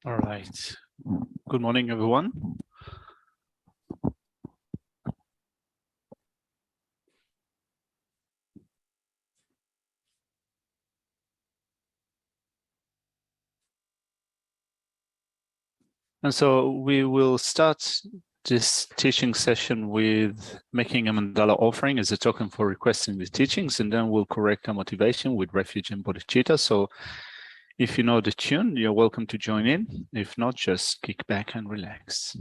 All right. Good morning, everyone. And so we will start this teaching session with making a mandala offering as a token for requesting the teachings, and then we'll correct our motivation with refuge and bodhicitta. So if you know the tune, you're welcome to join in. If not, just kick back and relax.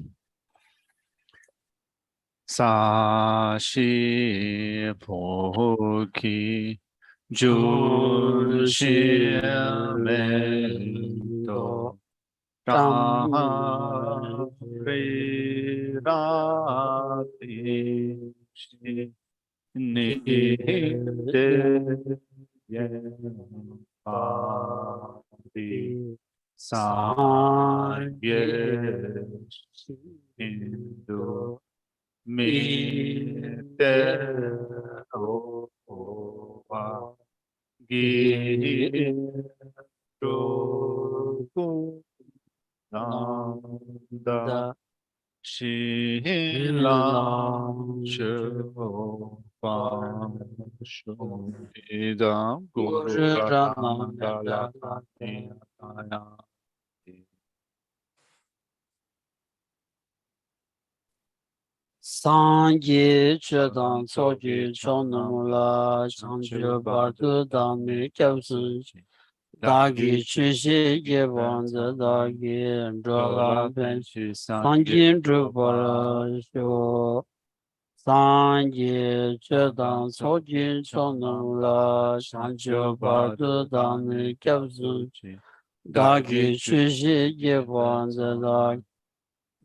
Sa shi po ki ju shi men do ra ri ra ti shi ni de yen pa ti sa ye hindu mi te o wa gi ro ku nanda shi la shu pa shu ida guru ramanda la ti ya Sangye chedan soje chonamula changje bardu dami kyabsun dagi chushi yebanza dagi droga benshi sangye drupara sho Sangye chedan soje chonamula changje bardu dami kyabsun dagi chushi yebanza dagi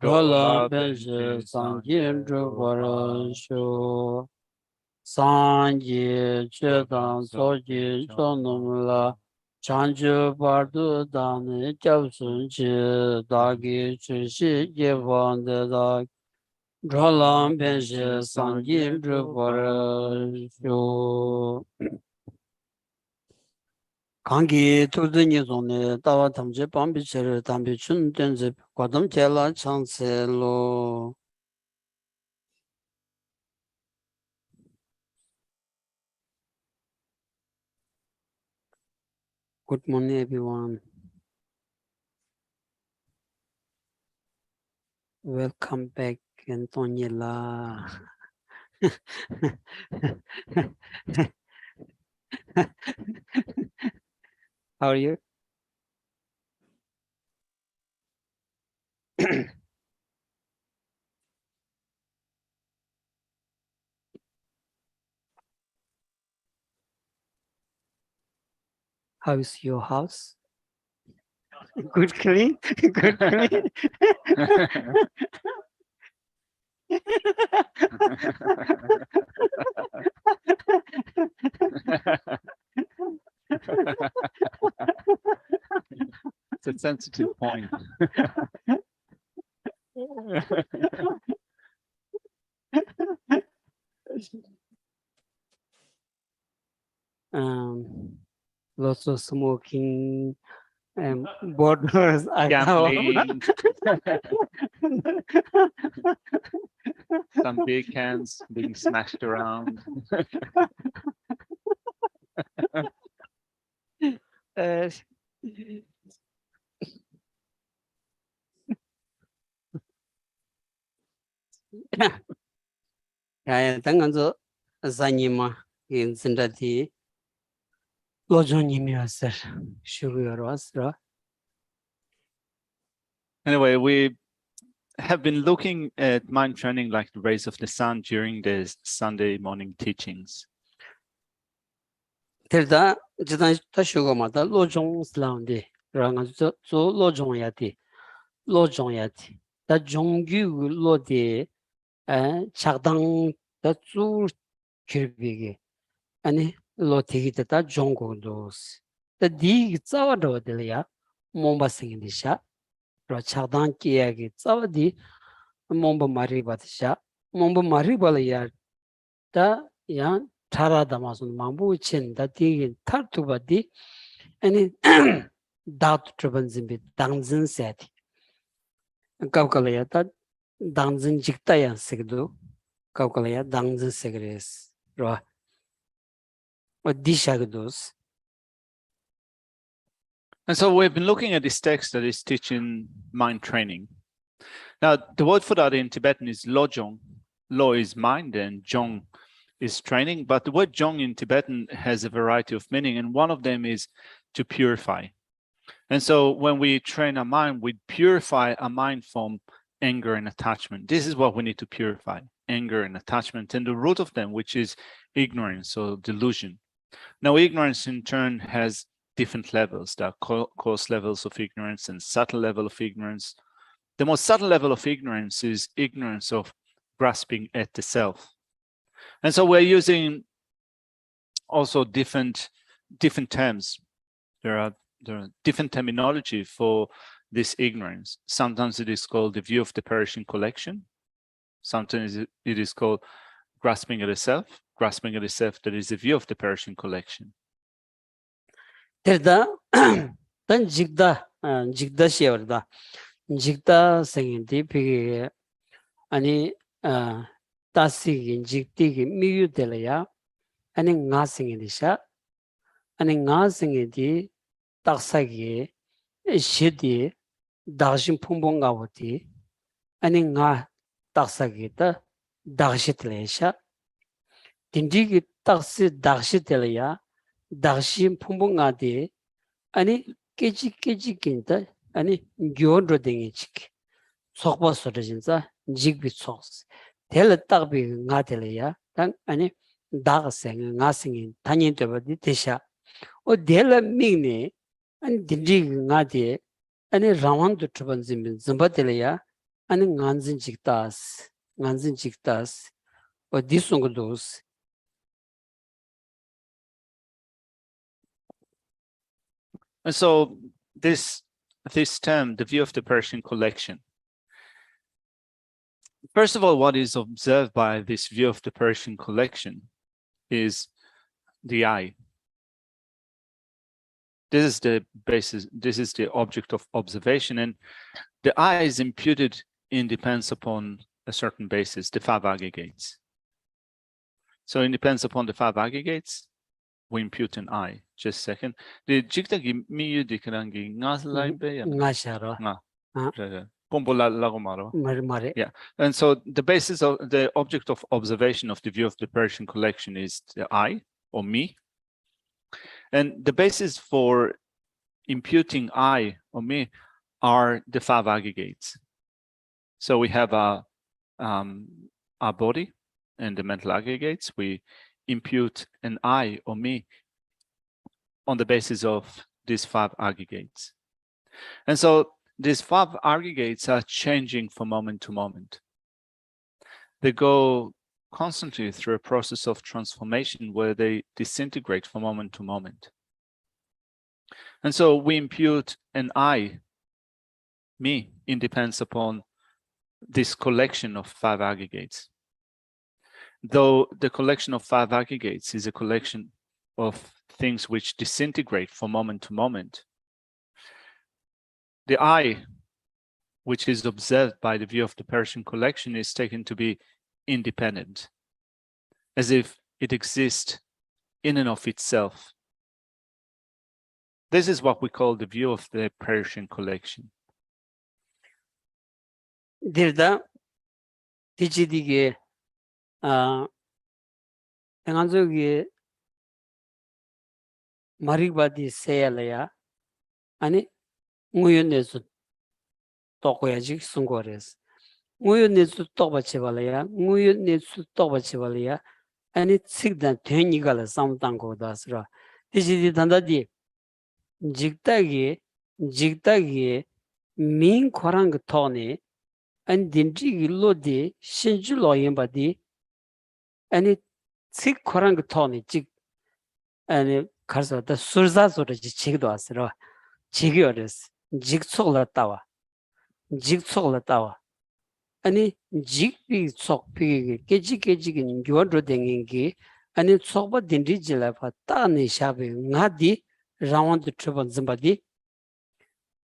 Rola benshi sangye drupara sho Sangye chedan soje chonamula Chanju bardu dani kyabsun chi dagi chushi yevande dagi Rola benshi sangye drupara sho Kangi tuzi nizone dawa tamche pambi chere tambi chun tenze kwadam chela chanse lo. Good morning, everyone. Welcome back, Antoniela. How are you? How is your house? Good clean? Good clean? It's a sensitive point. Lots of smoking and borders. Gambling. Some big cans being smashed around. 당연히 사님아 인신다티 로존님이었어. 슈그여왔어. Anyway, we have been looking at mind training like the rays of the sun during the Sunday morning teachings. 들다 지단 다슈고마다 로종 슬라운데 그러가지고 저 로종야티 로종야티 다 종규 로데 작당 다주 kirbiги ani lo tigita ta jongo dos ta di tsawa do ya momba singin sha ro chagdan kiya gi tsawa di momba mari bat sha momba mari bal ya ta ya thara damasun mambu chen da di tar tu ba di ani dat traban zimbi dangzin seti kawkalaya ta dangzin jikta yan sigdu kawkalaya dangzin sigres ro dishagdos. And so we've been looking at this text that is teaching mind training. Now, the word for that in Tibetan is lojong. Lo is mind and jong is training, but the word jong in Tibetan has a variety of meaning, and one of them is to purify. And so when we train our mind, we purify our mind from anger and attachment. This is what we need to purify, anger and attachment, and the root of them, which is ignorance or delusion. Now, ignorance in turn has different levels. There are coarse levels of ignorance and subtle level of ignorance. The most subtle level of ignorance is ignorance of grasping at the self. And so we're using also different terms. There are different terminology for this ignorance. Sometimes it is called the view of the perishing collection. Sometimes it is called grasping at the self. Grasping at the self, that is the view of the perishing collection. Terda tan jigda shewarda jigda sengindi pigi ani tasigi jigtigi miyu delaya ani nga sengindi sha ani nga sengindi taksagi shidi dagshin pumbonga wati ani nga taksagi ta dagshit sha dindigi taksi dagshit delaya dagshin pumbonga de ani keji kinta ani gyodro dengi chik sokpa sorajinza jigbi soks tel takbi nga delaya tan ani dagseng nga singin tanyin tobadi tesha o dela mingne ani dindigi nga de ani rawandu truban zimbin zimba delaya ani nganzin jiktas o disungdos. And so this term, the view of the perishing collection. First of all, what is observed by this view of the perishing collection is the I. This is the basis, this is the object of observation, and the I is imputed in depends upon a certain basis, the 5 aggregates. So it depends upon the 5 aggregates, we impute an I. Just a second. The jigtagi miyu dikarangi Nga sharo. Yeah. And so the basis of the object of observation of the view of the Persian collection is the I or me. And the basis for imputing I or me are the 5 aggregates. So we have our body and the mental aggregates. We impute an I or me on the basis of these 5 aggregates. And so these 5 aggregates are changing from moment to moment. They go constantly through a process of transformation where they disintegrate from moment to moment. And so we impute an I, me, it depends upon this collection of 5 aggregates. Though the collection of 5 aggregates is a collection of things which disintegrate from moment to moment, the I, which is observed by the view of the Persian collection, is taken to be independent, as if it exists in and of itself. This is what we call the view of the Persian collection. Dirda tichidige enganzoge maribadi seyalaya ani nguyonesu tokoyaji sungores nguyonesu tobachebalaya nguyonesu tobachebalaya ani tsigdan tenigala samtango dasra tichidi dandadi jigtagi min korang tone and dindri lodi shinjulo yembadi and tsik korang tone jig and karsa the surza sort of chigdo asro chigores jigsola tawa and jigpi sok pig keji gyodro dengi and it soba dindri jilapa tani shabe ngadi round the triple zimbadi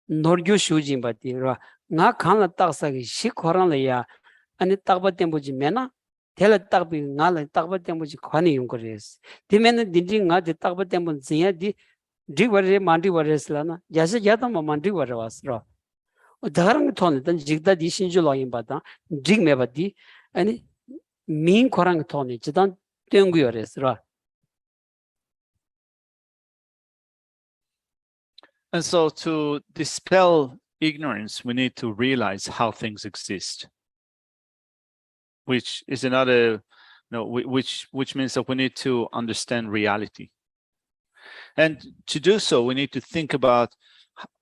norgyo shujin bati ra nga khanla taksa gi shikhoran la ya ani takba tembuji mena tela takbi nga la takba tembuji khani yung kores dimena dindi nga de takba tembun ziya di digware mandi wares la na jase jata ma mandi waras ra daharang thon dan jigda di shinju lo yin bata dig me bati ani min khorang thon jidan tengu yores ra. And so to dispel ignorance, we need to realize how things exist, which is another, which means that we need to understand reality. And to do so, we need to think about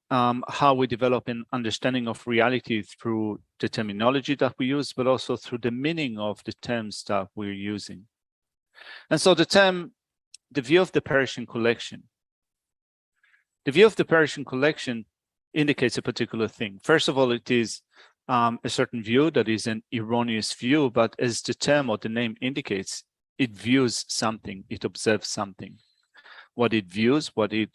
how we develop an understanding of reality through the terminology that we use, but also through the meaning of the terms that we're using. And so the view of the Persian collection. The view of the Persian collection indicates a particular thing. First of all, it is a certain view that is an erroneous view, but as the term or the name indicates, it views something, it observes something. What it views, what it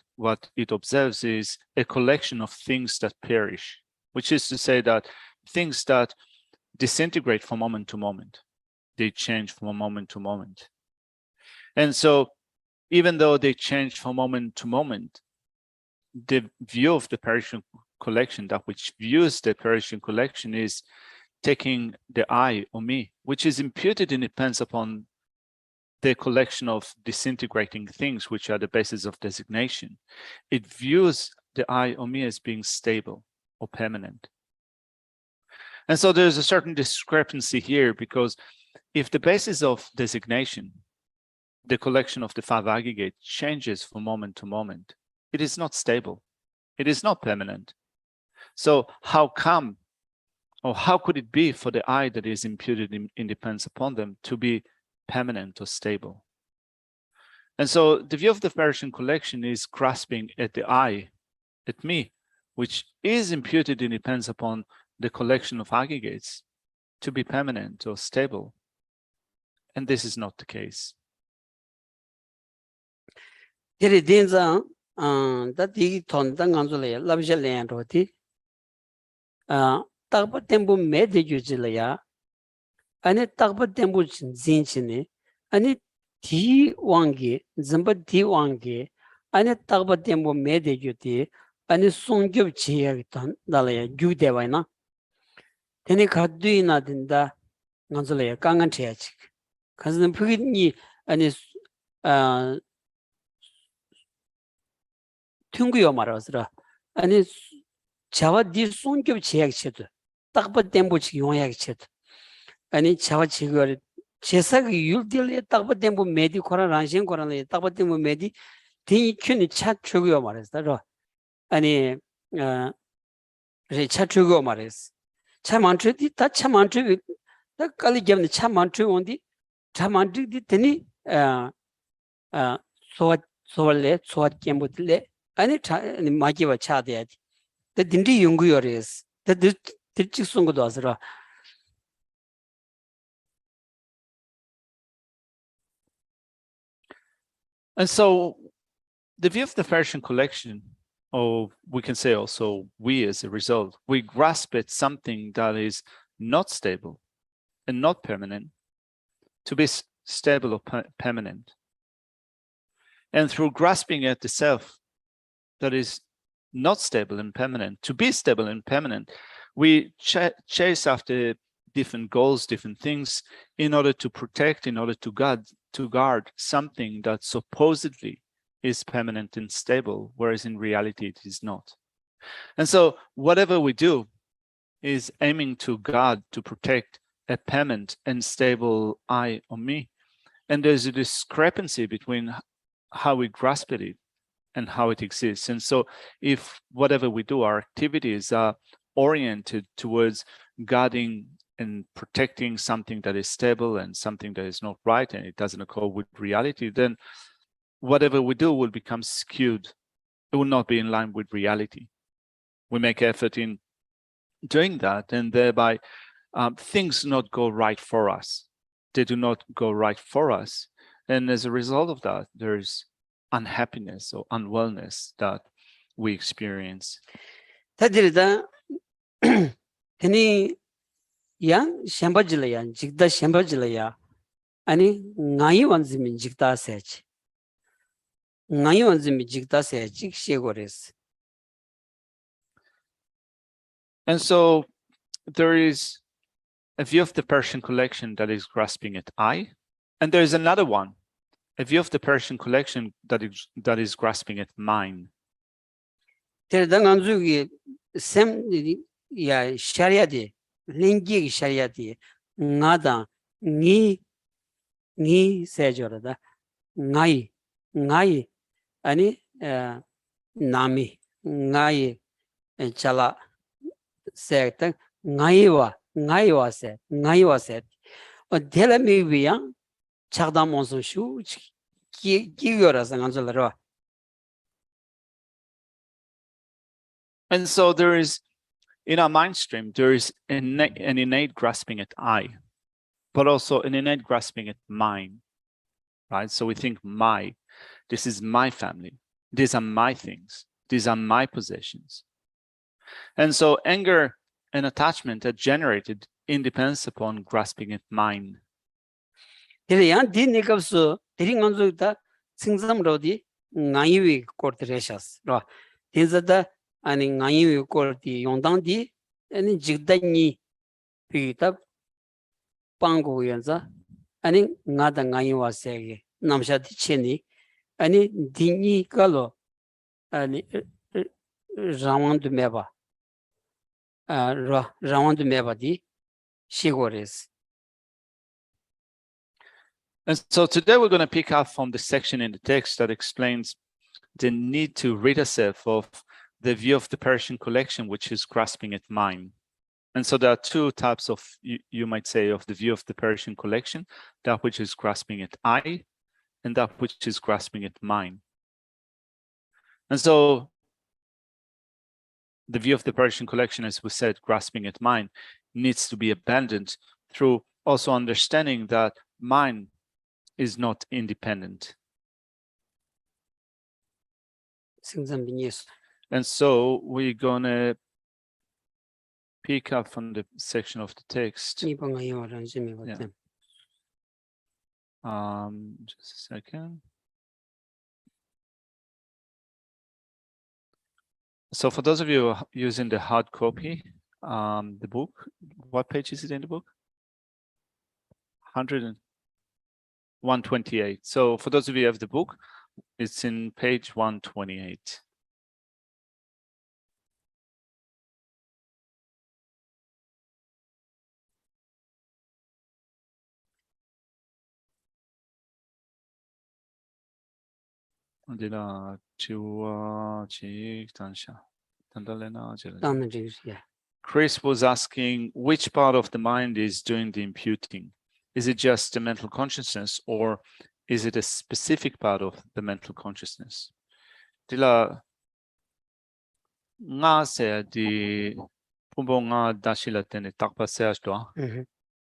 observes is a collection of things that perish, which is to say that things that disintegrate from moment to moment. They change from moment to moment. And so even though they change from moment to moment, the view of the Persian collection, that which views the Persian collection, is taking the I or me, which is imputed and depends upon the collection of disintegrating things, which are the basis of designation. It views the I or me as being stable or permanent. And so there's a certain discrepancy here, because if the basis of designation, the collection of the five aggregate, changes from moment to moment, it is not stable. It is not permanent. So how come, or how could it be for the I that is imputed in depends upon them to be permanent or stable? And so the view of the Persian collection is grasping at the I, at me, which is imputed and depends upon the collection of aggregates to be permanent or stable. And this is not the case. Dati thon dang anzule labja len roti tagba tembu me de jujile ya ane tagba tembu zin chine ane di wangi zamba di wangi ane tagba tembu me de juti ane songyub chiya tan dalaya gyu dewa na teni kadui na dinda anzule ya kangan chiya chik kanzan phugi ni ane 튕구요 말아서라 아니 자와 디 손교 제약체도 딱바 템보치 용약체도 아니 자와 지걸 제사가 율딜에 딱바 템보 메디 코라 란신 코라네 딱바 템보 메디 디 큐니 차 추고요 말았어라 아니 차 추고 말았어 차 만트디 차 만트 다 깔리 겸네 차 만트 온디 차 만트디 되니 소월레 소앗 겸보들레 아니 마기와 차대야지. 더 딘디 연구요레스. 더 들직 송고도 하서라. And so the view of the Persian collection, or we can say also we as a result, we grasp at something that is not stable and not permanent to be stable or permanent. And through grasping at the self that is not stable and permanent, to be stable and permanent, we chase after different goals, different things, in order to protect, in order to guard something that supposedly is permanent and stable, whereas in reality it is not. And so whatever we do is aiming to guard, to protect a permanent and stable I or me. And there's a discrepancy between how we grasp at it and how it exists. And so if whatever we do, our activities are oriented towards guarding and protecting something that is stable and something that is not right, and it doesn't accord with reality, then whatever we do will become skewed. It will not be in line with reality. We make effort in doing that, and thereby things do not go right for us. They do not go right for us. And as a result of that, there's unhappiness or unwellness that we experience. 다들다 테니 양 샴바질이야 직다 샴바질이야 아니 나이 원즈민 직다 세지 나이 원즈민 직다 세지 시고레스. And so there is a view of the Persian collection that is grasping at I, and there is another one, a view of the Persian collection that is grasping at mine. 대당한주기 샘야 샤리아디 링기 샤리아디 나다 니 세저다 나이 아니 나미 나이 잘라 세다 나이와세 델라미비야 차다몬소슈 기겨라서 간절로. And so there is, in our mind stream, there is an innate grasping at I, but also an innate grasping at mine, right? So we think this is my family. These are my things. These are my possessions. And so anger and attachment are generated in dependence upon grasping at mine. 그래야 디니급스 디링원주다 승zam로디 나이위 코르트레샤스. 로. 딘자다 아니 나이위 코르티 용당디 아니 직다니 피타 방고연자 아니 나다 나이와세게 남샤디 체니 아니 디니가로 아니 라완드 메바 라완드 메바디 시고레스. And so today we're going to pick up from the section in the text that explains the need to rid ourselves of the view of the Persian collection, which is grasping at mine. And so there are two types of, you might say, of the view of the Persian collection, that which is grasping at I, and that which is grasping at mine. And so the view of the Persian collection, as we said, grasping at mine, needs to be abandoned through also understanding that mine is not independent. And so we're going to pick up from the section of the text. Yeah. Just a second. So for those of you using the hard copy, the book, what page is it in the book? 128. So for those of you who have the book, it's in page 128. Chris was asking which part of the mind is doing the imputing. Is it just the mental consciousness, or is it a specific part of the mental consciousness? Dila nga se di pumbo nga dashila tene takpa se ashto.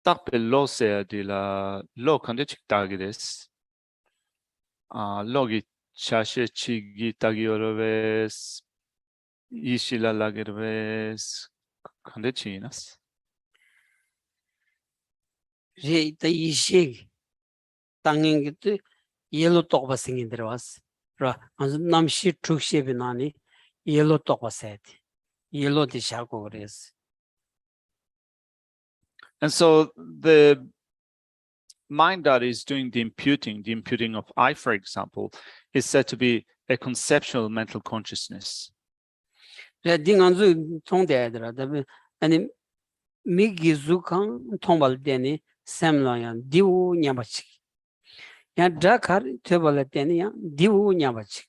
Takpe lo se di la lo kande chik tagides. Logi chashe chigi tagiorves ishila lagerves kande chinas. 제 이식 당행기도 옐로 똑바싱이 들어왔어. 그래서 남시 축시비나니 옐로 똑바세트. 옐로 디샤고 그랬어. And so the mind that is doing the imputing of I, for example, is said to be a conceptual mental consciousness. 딩안주 통대더라. 아니 미기주칸 통발되니 샘라얀 디우 냐바치. 야 드라카르 테발테니야 디우 냐바치.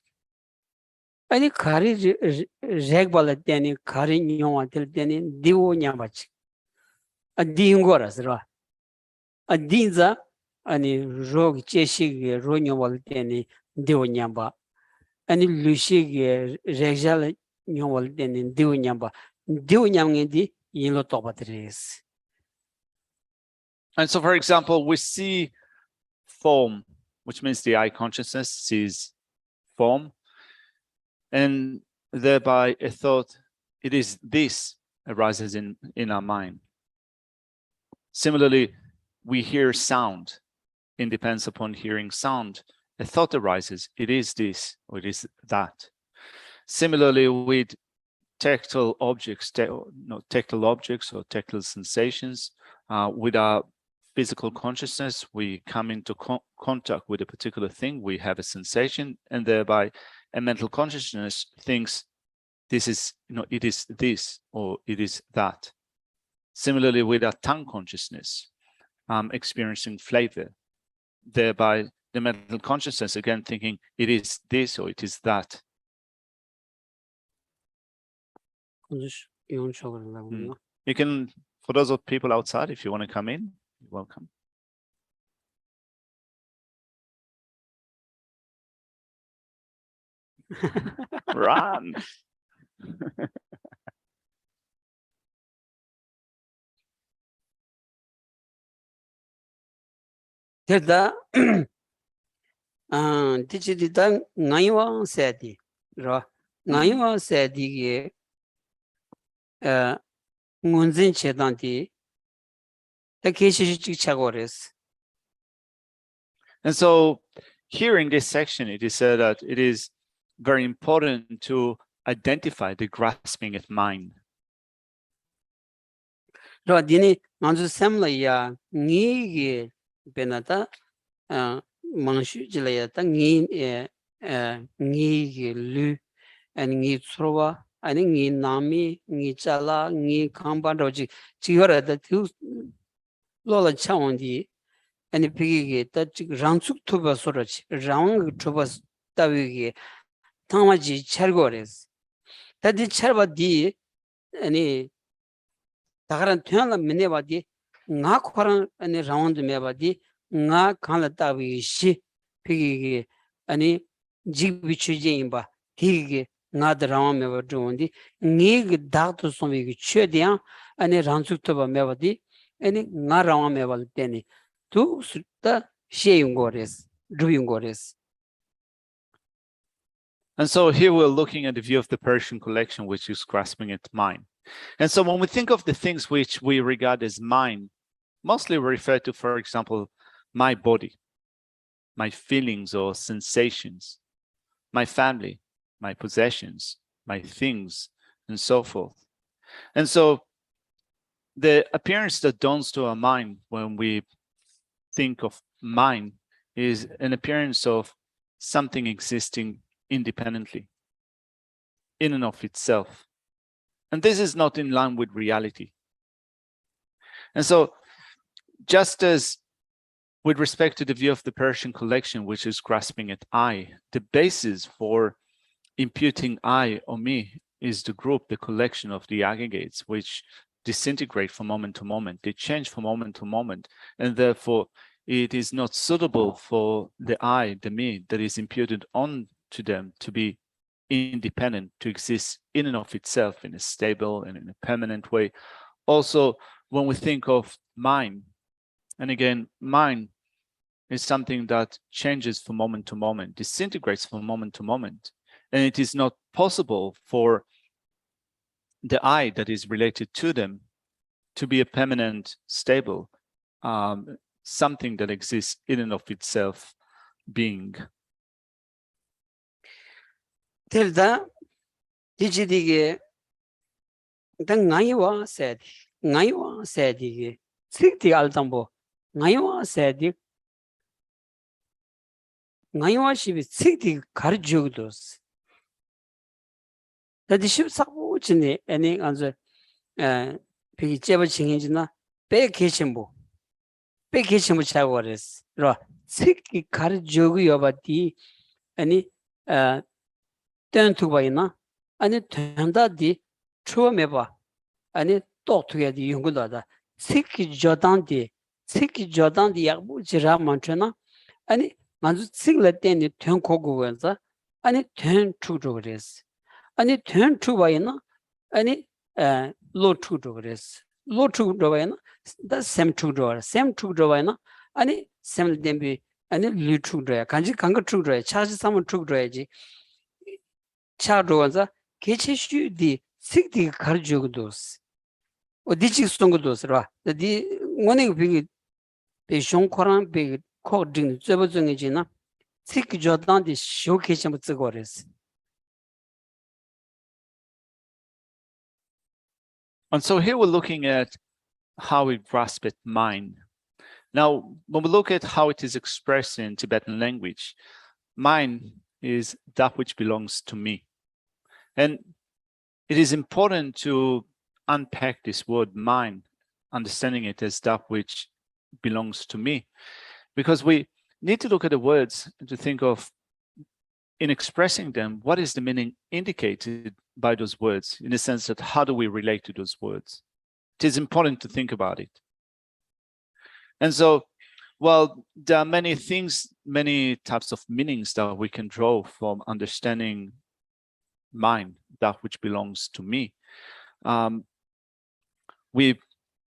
아니 카리 렉발테니 카리 뇽와텔테니 디우 냐바치. 아 디잉고라스라. 아 딘자 아니 로기 제시게 로뇽발테니 디우 냐바. 아니 루시게 렉잘 뇽발테니 디우 냐바. 디우 냐응디 일로 똑바트리스. And so, for example, we see form, which means the I consciousness sees form, and thereby a thought it is this arises in our mind. Similarly, we hear sound. It depends upon hearing sound. A thought arises. It is this or it is that. Similarly, with tactile objects, tactile objects or tactile sensations, with our physical consciousness, we come into contact with a particular thing, we have a sensation, and thereby a mental consciousness thinks this is, it is this or it is that. Similarly, with our tongue consciousness, experiencing flavor, thereby the mental consciousness again thinking it is this or it is that. You can, for those of people outside, if you want to come in, you're welcome. Run. Teta digital ngaiwa seti ro ngaiwa seti ge ngunzin chedanti ta keshi chagores. And so here in this section, it is said that it is very important to identify the grasping at mind. Ro dini manzu semla ya ngi ge benata mangshu jilaya ta ngi ge lu and ngi tsrowa ani ngi nami ngi chala ngi kamba roji chihora da tu lola chawndi ani pigi ta rangsuk thuba sorochi rang thuba tawi tamaji chargores ta di charba di ani tagaran thyanla mineba di nga khoran ani round meba di nga khala tawi shi pigi ani jigbichuje imba higi nga da rawam meba dondi ngi dagto sombi chedian ani rangsuk thuba meba di ani nga rawam meba teni tu sutta sheyungores druyungores. And so here we're looking at the view of the Persian collection, which is grasping at mind. And so when we think of the things which we regard as mind, mostly we refer to, for example, my body, my feelings or sensations, my family, my possessions, my things, and so forth. And so the appearance that dawns to our mind when we think of mind is an appearance of something existing independently, in and of itself. And this is not in line with reality. And so, just as with respect to the view of the Persian collection, which is grasping at I, the basis for imputing I or me is the group, the collection of the aggregates, which disintegrate from moment to moment. They change from moment to moment, and therefore it is not suitable for the I, the me, that is imputed on to them to be independent, to exist in and of itself in a stable and in a permanent way. Also, when we think of mind, and again, mind is something that changes from moment to moment, disintegrates from moment to moment, and it is not possible for the I that is related to them to be a permanent, stable, something that exists in and of itself being. Tilda digidige the ngaiwa said sixty altambo ngaiwa said ngaiwa shibi 60 karjugdos that the ship sabuchini any answer pigi cheba chingina pe kishimbo chawores ra 60 karjugu yobati any ten to baina ani tenda di chua meba ani tok to di yungulada siki jodan di yakbu jira manchana ani manzu sigla ten ni ten kogu wenza ani ten chu jogres ani ten chu baina ani lo chu jogres lo chu baina da sem chu baina ani sem dembi ani lu chu joya kanji kanga chu joya chaji sam chu joya ji cha roza keche shu di 식디 가르주고도스 어디직 송고도스라 디 원에 비기 배숑코랑 비 코딩 저버정이지나 식 조단디 쇼케이션 쓰고레스 And so here we're looking at how we grasp it mind. Now, when we look at how it is expressed in Tibetan language, mind is that which belongs to me. And it is important to unpack this word mind, understanding it as that which belongs to me, because we need to look at the words and to think of, in expressing them, what is the meaning indicated by those words, in the sense that how do we relate to those words? It is important to think about it. And so, well, there are many things, many types of meanings that we can draw from understanding mind, that which belongs to me. We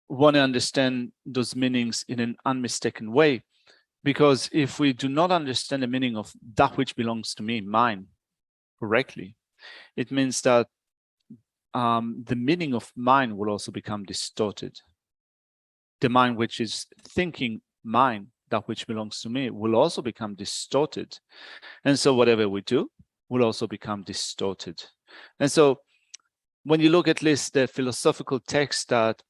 want to understand those meanings in an unmistaken way, because if we do not understand the meaning of that which belongs to me, mine, correctly, it means that the meaning of mine will also become distorted. The mind which is thinking mine, that which belongs to me, will also become distorted. And so whatever we do will also become distorted. And so when you look at least the philosophical texts that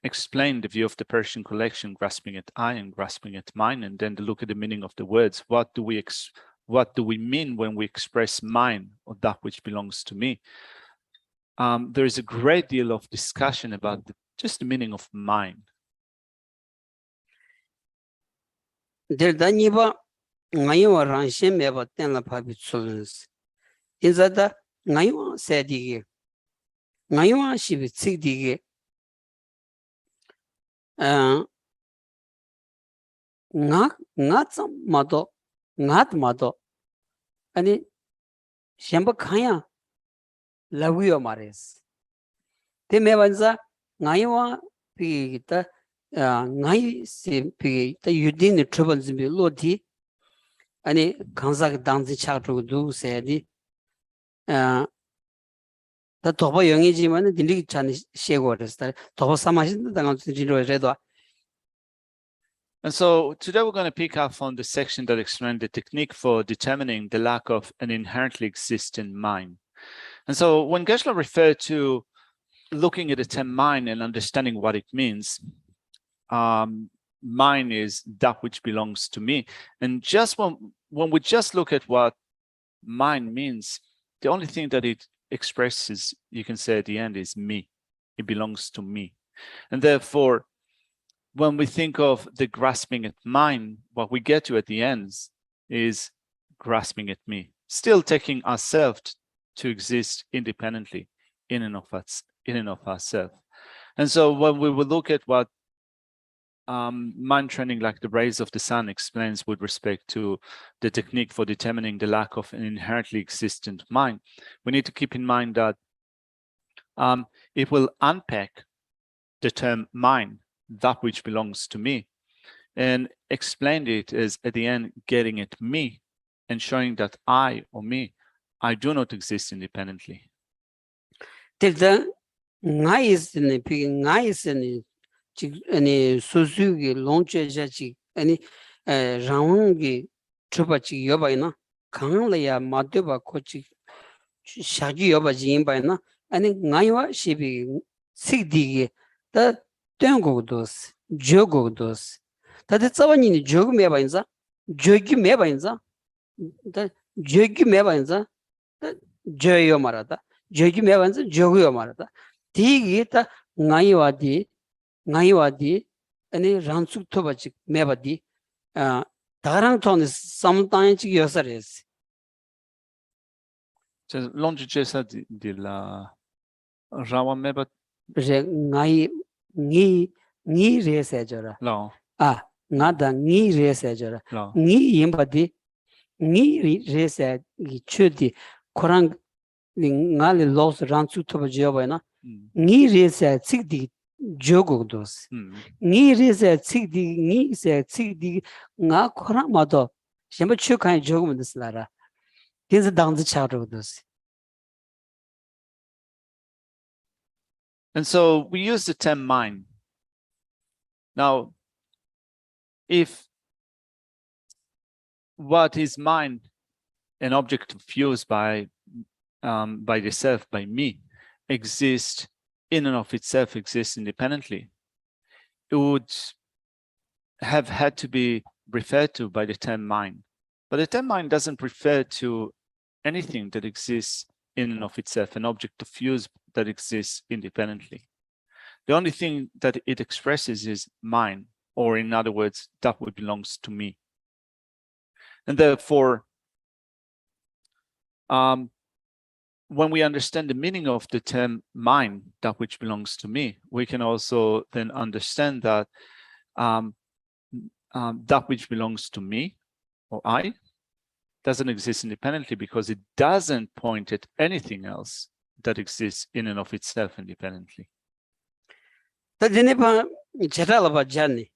explain the view of the Persian collection, grasping at I and grasping at mine, and then to look at the meaning of the words, what do we mean when we express mine, or that which belongs to me? There is a great deal of discussion about just the meaning of mine. derdanyiba ngayo ranshe meba tenla pabi tsulens inzada ngayo sedige ngayo shibi tsigdige ngatsam mado ngat mado ani shemba khaya laguyo mares te mebanza ngayo pi ta ngai se pi ta yudin the trouble zimbi loti ani kansa dangzi chakru du se di ta toba yongi ji man dili chan shego res ta toba samashin da ngam jiro redo. And so today we're going to pick up on the section that explains the technique for determining the lack of an inherently existing mind. And so when Gesshe referred to looking at the term mind and understanding what it means, mine is that which belongs to me. And just when we just look at what mine means, the only thing that it expresses, you can say at the end, is me. It belongs to me. And therefore, when we think of the grasping at mine, what we get to at the end is grasping at me, still taking ourselves to exist independently in and of ourselves. And so when we will look at what mind training like the rays of the sun explains with respect to the technique for determining the lack of an inherently existent mind, we need to keep in mind that it will unpack the term mind, that which belongs to me, and explain it as at the end getting at me and showing that I or me, I do not exist independently. Tilda ngai is in the any suzuki launch jachi any roungi chupachi yobaina kanglaya madeba kochi shagi yobaji imbaina any ngaiwa shibi sigdigi the tengo dos jogo dos that it's avani jogu mebainza jogi mebainza the jogi mebainza the joyo marada jogi mebainza jogu marada tigi ta ngaiwadi ngayiwadi ani ransuk thobachi mebadi darang thon samtang chi yosares So longe jesa de la rawa meba je ngai ni rese jora no ngada ni rese jora no ni yimbadi ni rese gi chudi korang ngali los ransuk thobaji yobaina ni rese chigdi jogodos ni rese chigdi ni se chigdi nga khora mado shemba chukai jogumdes lara tinza dangzi charodos And so we use the term mind. Now, if what is mind, an object of use by the self, by me, exists in and of itself, exists independently, it would have had to be referred to by the term mind. But the term mind doesn't refer to anything that exists in and of itself, an object of use that exists independently. The only thing that it expresses is mine, or in other words, that which belongs to me. And therefore, when we understand the meaning of the term mine, that which belongs to me, we can also then understand that that which belongs to me, or I, doesn't exist independently because it doesn't point at anything else that exists in and of itself independently. 다 제네바 제라라바 자니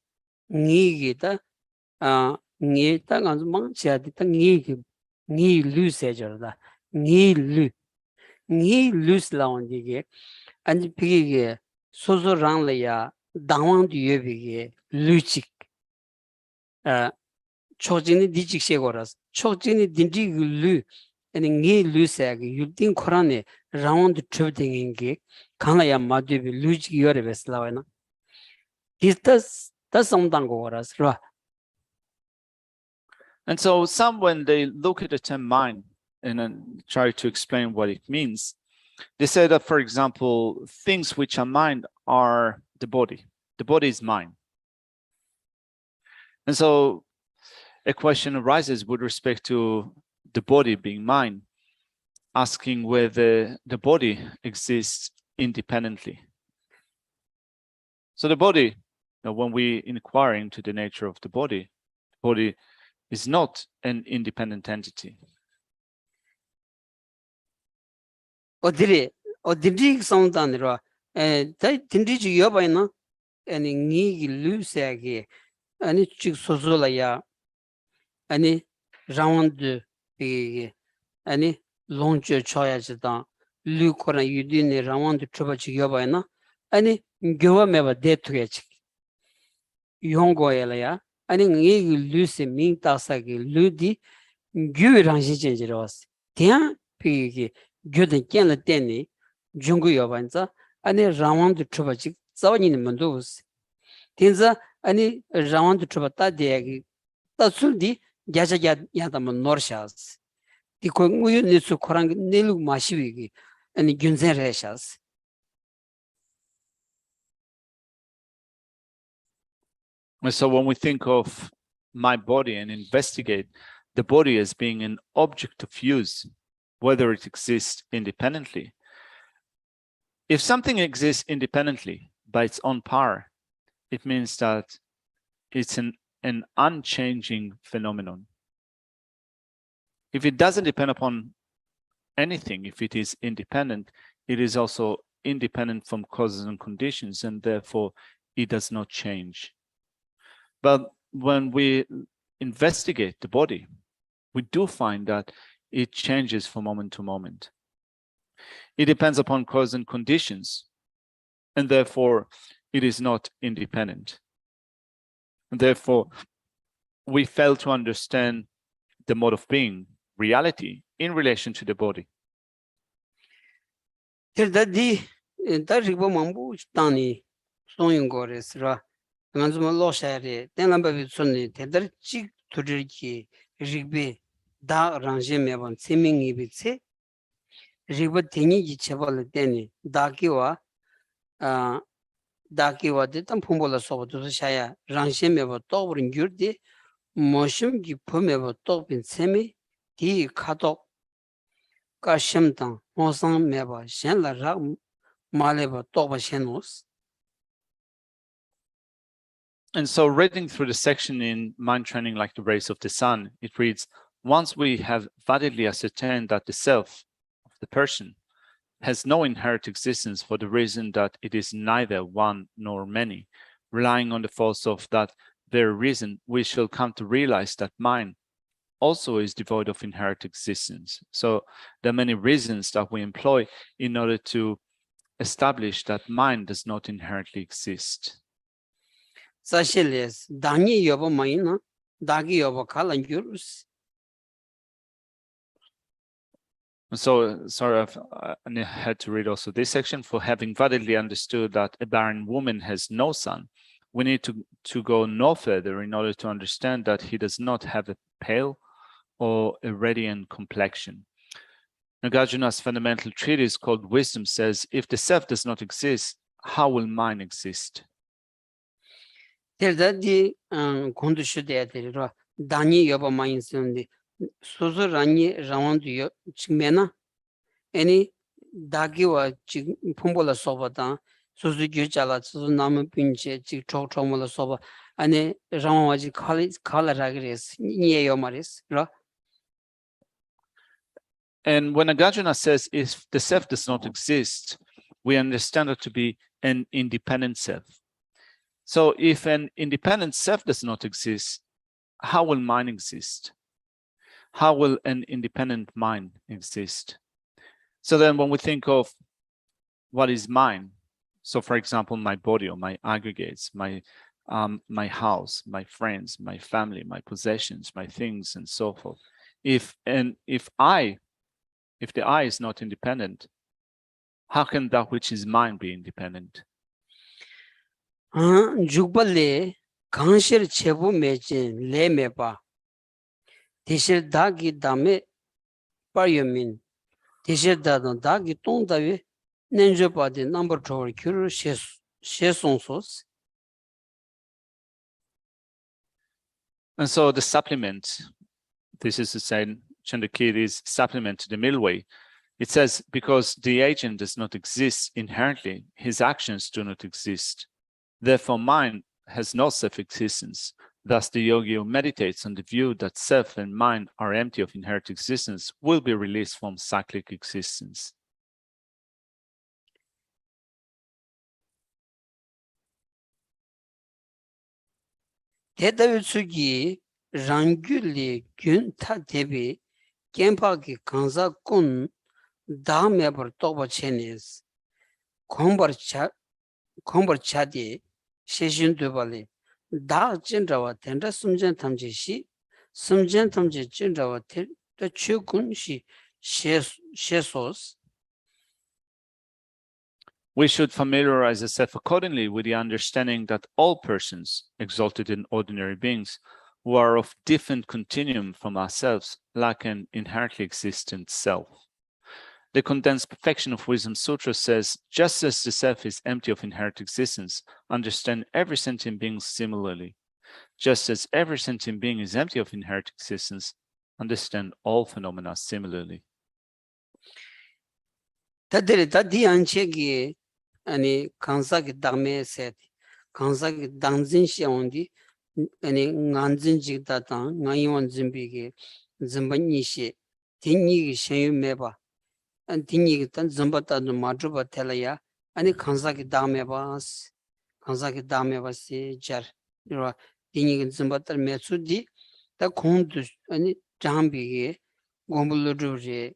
니기다 니타 간즈망 지아디 타 니기 니 루세저다 니 루스라온디게 안지 비게 소소랑레야 당왕 뒤에비게 루직 초진이 디직세고라스 초진이 딘디글루 아니 니 루세게 유딩 코란에 라운드 트레딩인게 강나야 마드비 루직 요레 베슬라와나 디스타스 다성당고라스 라. And so some, when they look at the term mind and then try to explain what it means, they say that, for example, things which are mind are the body. The body is mine. And so a question arises with respect to the body being mine, asking whether the body exists independently. So the body, when we inquire into the nature of the body is not an independent entity. 어디리 성단으로 딘디지 여바이나 아니 니기 루세게 아니 직 소소라야 아니 라운드 비 아니 롱저 쳐야지다 루코나 유디네 라운드 트바지 여바이나 아니 교와메바 데트게지 용고엘야 아니 니기 루세 민타사게 루디 규랑시제지로스 대야 비게 교den kenla teni jungu yobanza ani rawandu trubachi zawani mandus tinza ani rawandu trubata de tasuldi gaja yadam norshas di ko nguyu nisu korang nelu mashiwi ani gunzen reshas. And so when we think of my body and investigate the body as being an object of use, whether it exists independently. If something exists independently by its own power, it means that it's an unchanging phenomenon. If it doesn't depend upon anything, if it is independent, it is also independent from causes and conditions, and therefore it does not change. But when we investigate the body, we do find that it changes from moment to moment. It depends upon cause and conditions, and therefore it is not independent. And therefore, we fail to understand the mode of being, reality, in relation to the body. 다 랑제 매번 세명이 비체 리버 땡이지 제벌 때니 다기와 다기와 됐던 풍bol을 써버도 샤야 랑제 매번 떠버린 줄디 모심기 pom에버 떠빈 세미 디 카도 가심당 모상 매버 셴라라 말레버 떠버 셴노스. And so reading through the section in Mind Training Like the Rays of the Sun, it reads, once we have validly ascertained that the self of the person has no inherent existence for the reason that it is neither one nor many, relying on the force of that very reason, we shall come to realize that mind also is devoid of inherent existence. So there are many reasons that we employ in order to establish that mind does not inherently exist. 사실은 당이 여보 마이나 다기 여보 칼란 주르스. So, sorry, I had to read also this section. For having validly understood that a barren woman has no son, we need to go no further in order to understand that he does not have a pale or a radiant complexion. Nagarjuna's fundamental treatise called Wisdom says, if the self does not exist, how will mind exist? 대다디 곤두슈데야 되리라 다니 여보 마인스인데 소소라니 라완도 측면나 아니 다기와 지금 폼볼라 소바다 소소규자라 소소 남은 빈체 지 초초몰라 소바 아니 라완와지 칼라라그레스 니에요 마레스 라. And when Nagarjuna says, if the self does not exist, we understand it to be an independent self. So if an independent self does not exist, how will mind exist? How will an independent mind exist? So then when we think of what is mind, so for example, my body or my aggregates, my house, my friends, my family, my possessions, my things, and so forth. If the I is not independent, how can that which is mind be independent? 죽벌레 강실 제부 매진 레메바 대실 다기 담에 빠여민 대실 다던 다기 똥다위 nenjo바디 넘버 2 큐르 셰송소스. And so the supplement, this is to say, Chandrakiri's supplement to the middle way, it says, because the agent does not exist inherently, his actions do not exist. Therefore, mind has no self-existence. Thus, the yogi who meditates on the view that self and mind are empty of inherent existence will be released from cyclic existence. 대답의 수기 랑귤리 균타 대비 겜파기 강사꾼 다음에 벌 또버체니스 공벌차디 세신되발리 다 진짜와 된다 숨전 탐지시 숨전 탐지 진짜와 될 최군시 셰소스. We should familiarize ourselves accordingly with the understanding that all persons, exalted in ordinary beings, who are of different continuum from ourselves, lack an inherently existent self. The condensed perfection of Wisdom Sutra says, just as the self is empty of inherent existence, understand every sentient being similarly. Just as every sentient being is empty of inherent existence, understand all phenomena similarly. 다들이 안책이 아니 강사기 담에 셋 강사기 당진시온디 아니 안진지다다 나이원 준비게 준비니시 딩니기 생유매바 안 딩니기 단 좀바다도 마주바 텔라야 아니 강사기 담에바스 강사기 담에바시 잘 이러 딩니기 좀바다 메수디 다 공도 아니 잠비게 공불로르제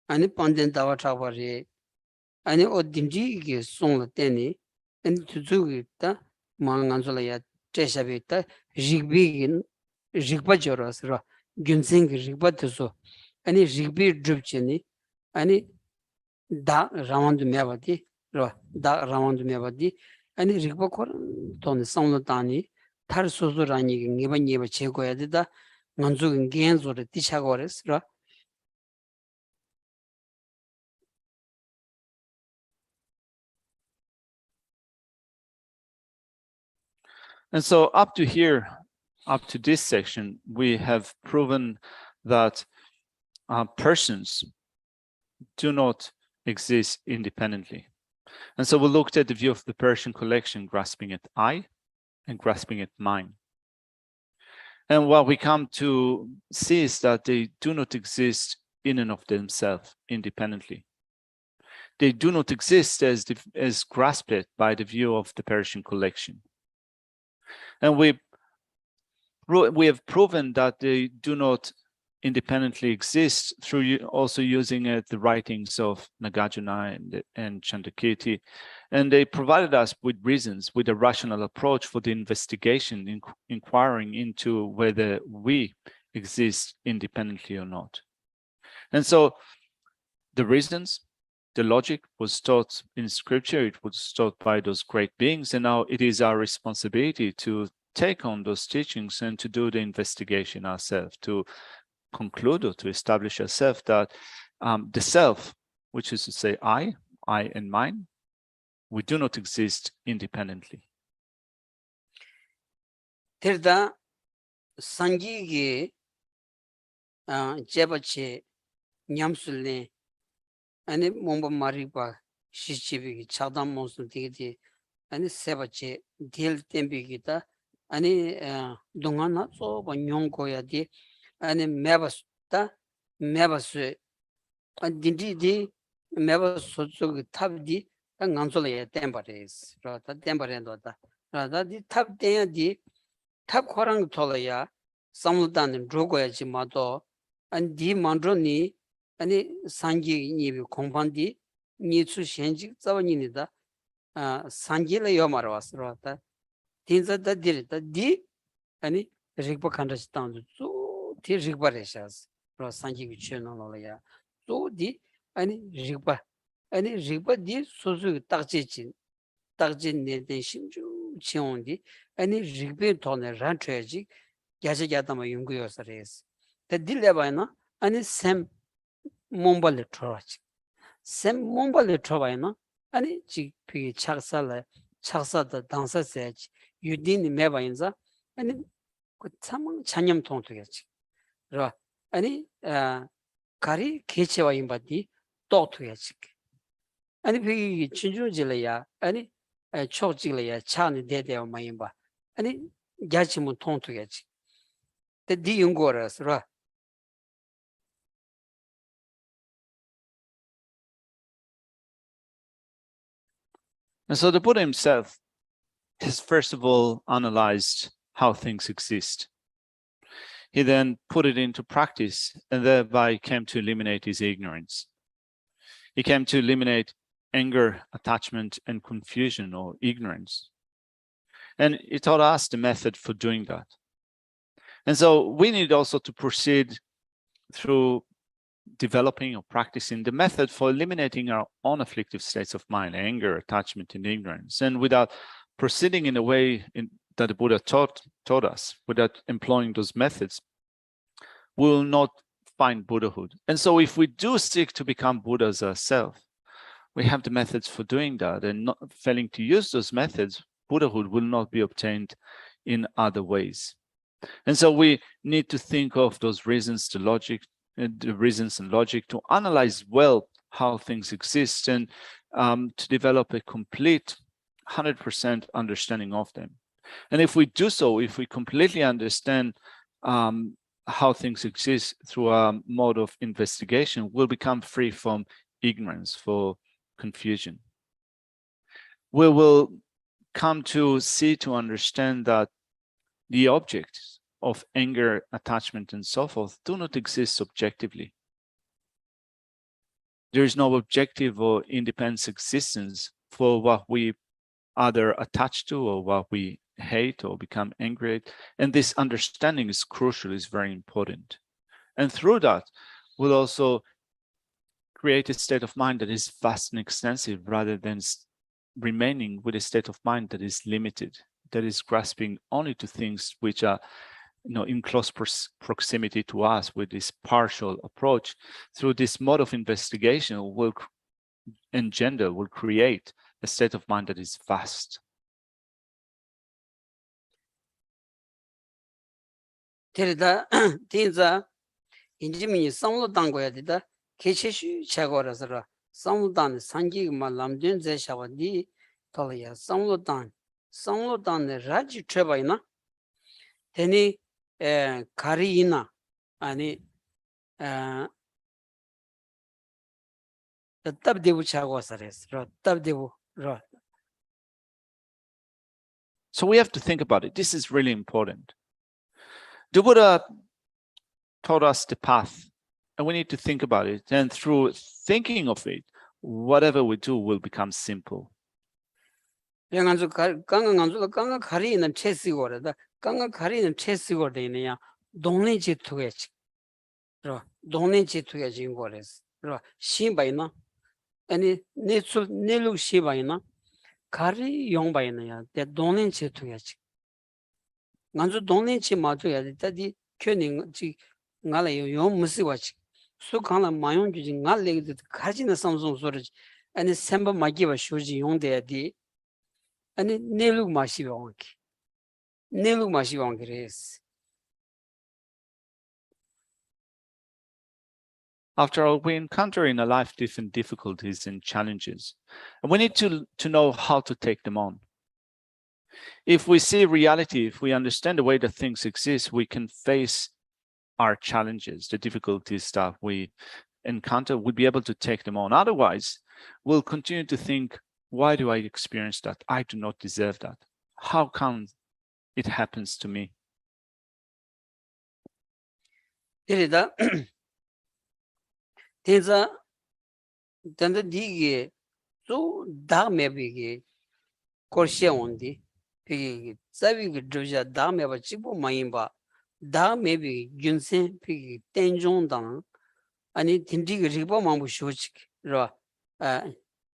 아니 판덴다와 차바리 아니 어딘지게 송을 때니 아니 주주기다 망한줄이야 제샤비다 직비긴 직바저라서 균생기 직바도서 아니 직비 줍치니 아니 다 라운드 메바디 다 라운드 메바디 아니 직바코 돈 송을다니 탈소소라니 니바니바 제거해야 되다 만족은 gen소를 뒤차고랬어. And so up to here, up to this section, we have proven that persons do not exist independently. And so we looked at the view of the Persian collection, grasping at I and grasping at mine. And what we come to see is that they do not exist in and of themselves independently. They do not exist as grasped by the view of the Persian collection. And we have proven that they do not independently exist through also using the writings of Nagarjuna and Chandrakirti. And they provided us with reasons, with a rational approach for the investigation, inquiring into whether we exist independently or not. And so the reasons, the logic was taught in scripture, it was taught by those great beings, and now it is our responsibility to take on those teachings and to do the investigation ourselves, to conclude or to establish ourselves that the self, which is to say I and mine, we do not exist independently. Terda sangi jebache nyamsulne ane momba mariba shichibi chadam monsul digiti ane sebache dil tembigita ane dungana so ba nyongkoya di ane mebasta mebasu dindi di mebasu tabdi ngansola tembares rata tembarendo da rata di tab teya di tab khorang tholaya samuldan rogoya jimato an di mandroni ani sangi ni kompandi ni chu shenji zawani da sangi la yomarwas rata tinza da dirita di ani rigba khandas tan zu ti rigba reshas ro sangi gi cheno la ya zu di ani rigba di sozu takje ne de shinju chiondi ani rigbe tone ran treji gyaje gyadama yungu yosares te dileba na ani sem mombale troach sem mombale trovaina ani chi pi chaksala chaksada dansa sech yudini mebainza ani ku 참ang chanyam tongtugechi ro ani kari kechewa imbadi toktugechi ani pi chinjujilaya ani chokjilaya chani dedewa mayimba ani gyachimu tongtugechi te di yungoras ro. And so the Buddha himself has first of all analyzed how things exist. He then put it into practice and thereby came to eliminate his ignorance. He came to eliminate anger, attachment, and confusion or ignorance. And he taught us the method for doing that. And so we need also to proceed through developing or practicing the method for eliminating our own afflictive states of mind, anger, attachment, and ignorance. And without proceeding in a way that the Buddha taught us, without employing those methods, we will not find Buddhahood. And so if we do seek to become Buddhas ourselves, we have the methods for doing that, and not failing to use those methods, Buddhahood will not be obtained in other ways. And so we need to think of those reasons, the reasons and logic, to analyze well how things exist and to develop a complete 100% understanding of them. And if we do so, if we completely understand how things exist through a mode of investigation, we'll become free from ignorance, for confusion. We will come to see, to understand that the objects of anger, attachment, and so forth do not exist subjectively. There is no objective or independent existence for what we either attach to or what we hate or become angry at. And this understanding is crucial, is very important. And through that, we'll also create a state of mind that is vast and extensive, rather than remaining with a state of mind that is limited, that is grasping only to things which are in close proximity to us. With this partial approach, through this mode of investigation, will create a state of mind that is vast. Terida tinza injimi samlo dangoya dida kecheshu chagorasara samlo dan sangi ma lamdun ze shawadi tolaya samlo dan raji trebaina teni karina ani tabdebu chagosares tabdebu ro. So we have to think about it. This is really important. The Buddha taught us the path, and we need to think about it. And through thinking of it, whatever we do will become simple. 영안주 강강안주 강강 가리는 체시고라다 강강 가리는 체시고되네야 동네 지투게지 그러 동네 지투게지 거래스 그러 시바이나 아니 내출 내룩 시바이나 가리 용바이나야 대 동네 지투게지 안주 동네 지 마줘야 되다디 켜닝 지 나라요 용 무시와지 수강나 마용 주지 나래기 가지는 삼성 소리지 아니 셈바 마기와 쇼지 용대야디 아니 내룩 마시왕기 내룩 마시왕기레스. After all, we encounter in our life different difficulties and challenges, and we need to know how to take them on. If we see reality, if we understand the way that things exist, we can face our challenges, the difficulties that we encounter, we'll be able to take them on. Otherwise, we'll continue to think, why do I experience that? I do not deserve that. How come it happens to me? 이래다 대자 단다 디게 또 다메비게 코르시온디 피게 자비게 조자 다메바 지보 마임바 다메비 균센 피게 텐종당 아니 딘디게 리보 마무 쇼치게 라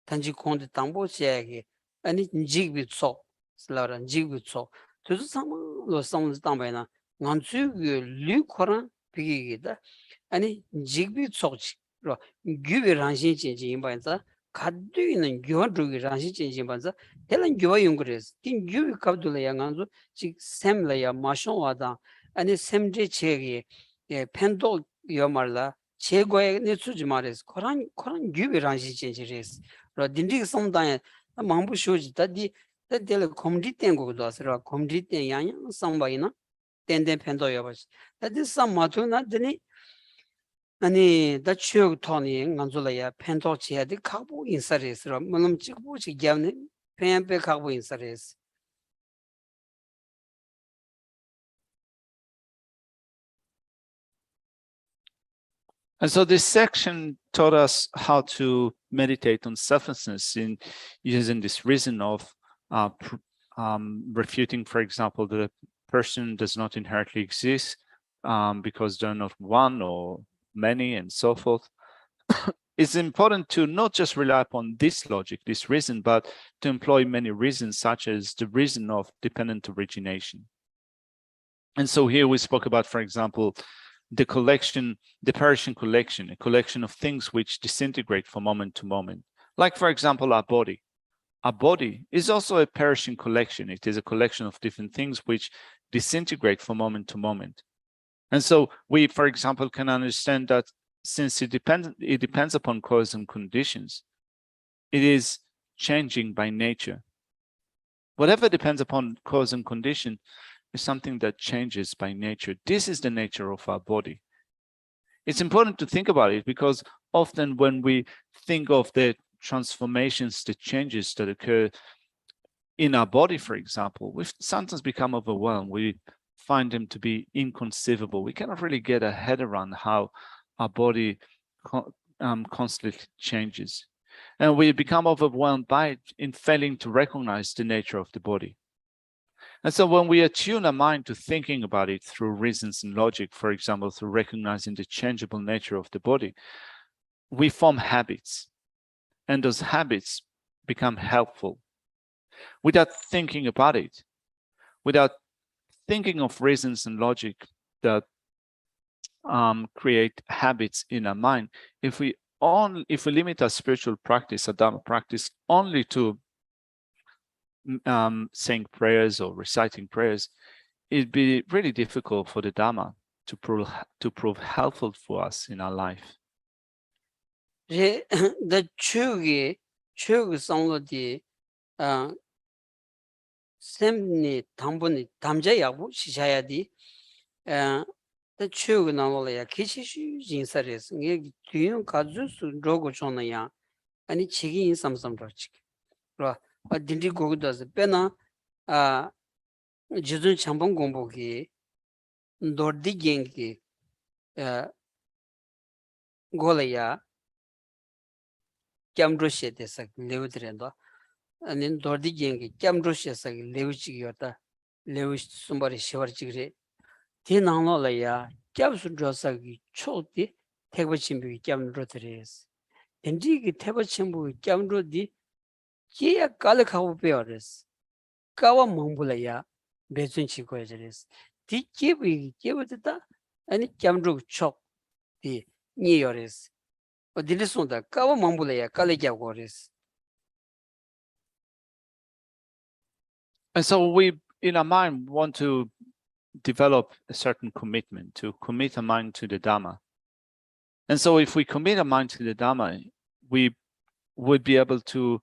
단지 콘데 당보시에게 아니 지비초 슬라란 지비초 그래서 상로 상로 담바이나 난주게 류코란 비기다 아니 지비초치 로 규비 란신 진진 반자 가드이는 교dru기 란신 진진 반자 텔은 교와 용그레스 틴 규비 갑둘라 양안주 지 셈라야 마숑와다 아니 셈제 체게 예 펜도 요말라 최고의 내수지 말해서 코란 규비 란신 진진레스 로 딘디 som다에 망부 쇼지 다디 다들 콤디 땡고도 아스라 콤디 땡 양양 상바이나 땡땡 펜도 요바스 다디 삼마토나 드니 아니 다 추억 토니 간줄라야 펜도 지야디 카보 인사레스로 물론 찍고 지게네 펜페 카보 인사레스. And so this section taught us how to meditate on selflessness in using this reason of refuting, for example, that a person does not inherently exist because they're not one or many and so forth. It's important to not just rely upon this logic, this reason, but to employ many reasons, such as the reason of dependent origination. And so here we spoke about, for example, the perishing collection, a collection of things which disintegrate from moment to moment. Like, for example, our body. Our body is also a perishing collection. It is a collection of different things which disintegrate from moment to moment. And so we, for example, can understand that since it depends upon cause and conditions, it is changing by nature. Whatever depends upon cause and condition is something that changes by nature. This is the nature of our body. It's important to think about it because often when we think of the transformations, the changes that occur in our body, for example, we sometimes become overwhelmed. We find them to be inconceivable. We cannot really get a head around how our body constantly changes. And we become overwhelmed by it in failing to recognize the nature of the body. And so when we attune our mind to thinking about it through reasons and logic, for example, through recognizing the changeable nature of the body, we form habits. And those habits become helpful. Without thinking about it, without thinking of reasons and logic that create habits in our mind, if we limit our spiritual practice, our Dharma practice, only to saying prayers or reciting prayers, it'd be really difficult for the Dharma to prove helpful for us in our life. The 추기 성로디 샘니 담보니 담자야부 시샤야디 the 추기 나올래야 기치슈 진사레스 이게 뒤는 가주수 로고 존나야 아니 치기 삼삼로치 로 딘디 고고다스 페나 지준 참봉 공복이 노디 겐기 골이야 깜드로시에 대해서 레우드랜도 아니 도디겐게 깜드로시에서 레우지기였다 레우시 숨바리 시월지그래 디나노라야 깜순조사기 초디 태버침비 깜드로드레스 엔디기 태버침비 깜드로디 기야 깔카고 베어레스 까와 몽불라야 배순치고야레스 디키비 기버다 아니 깜드로 촉디 니요레스 어디르송다 까와 몽불라야 깔레기고레스. And so we, in our mind, want to develop a certain commitment, to commit our mind to the Dhamma. And so if we commit our mind to the Dhamma, we would be able to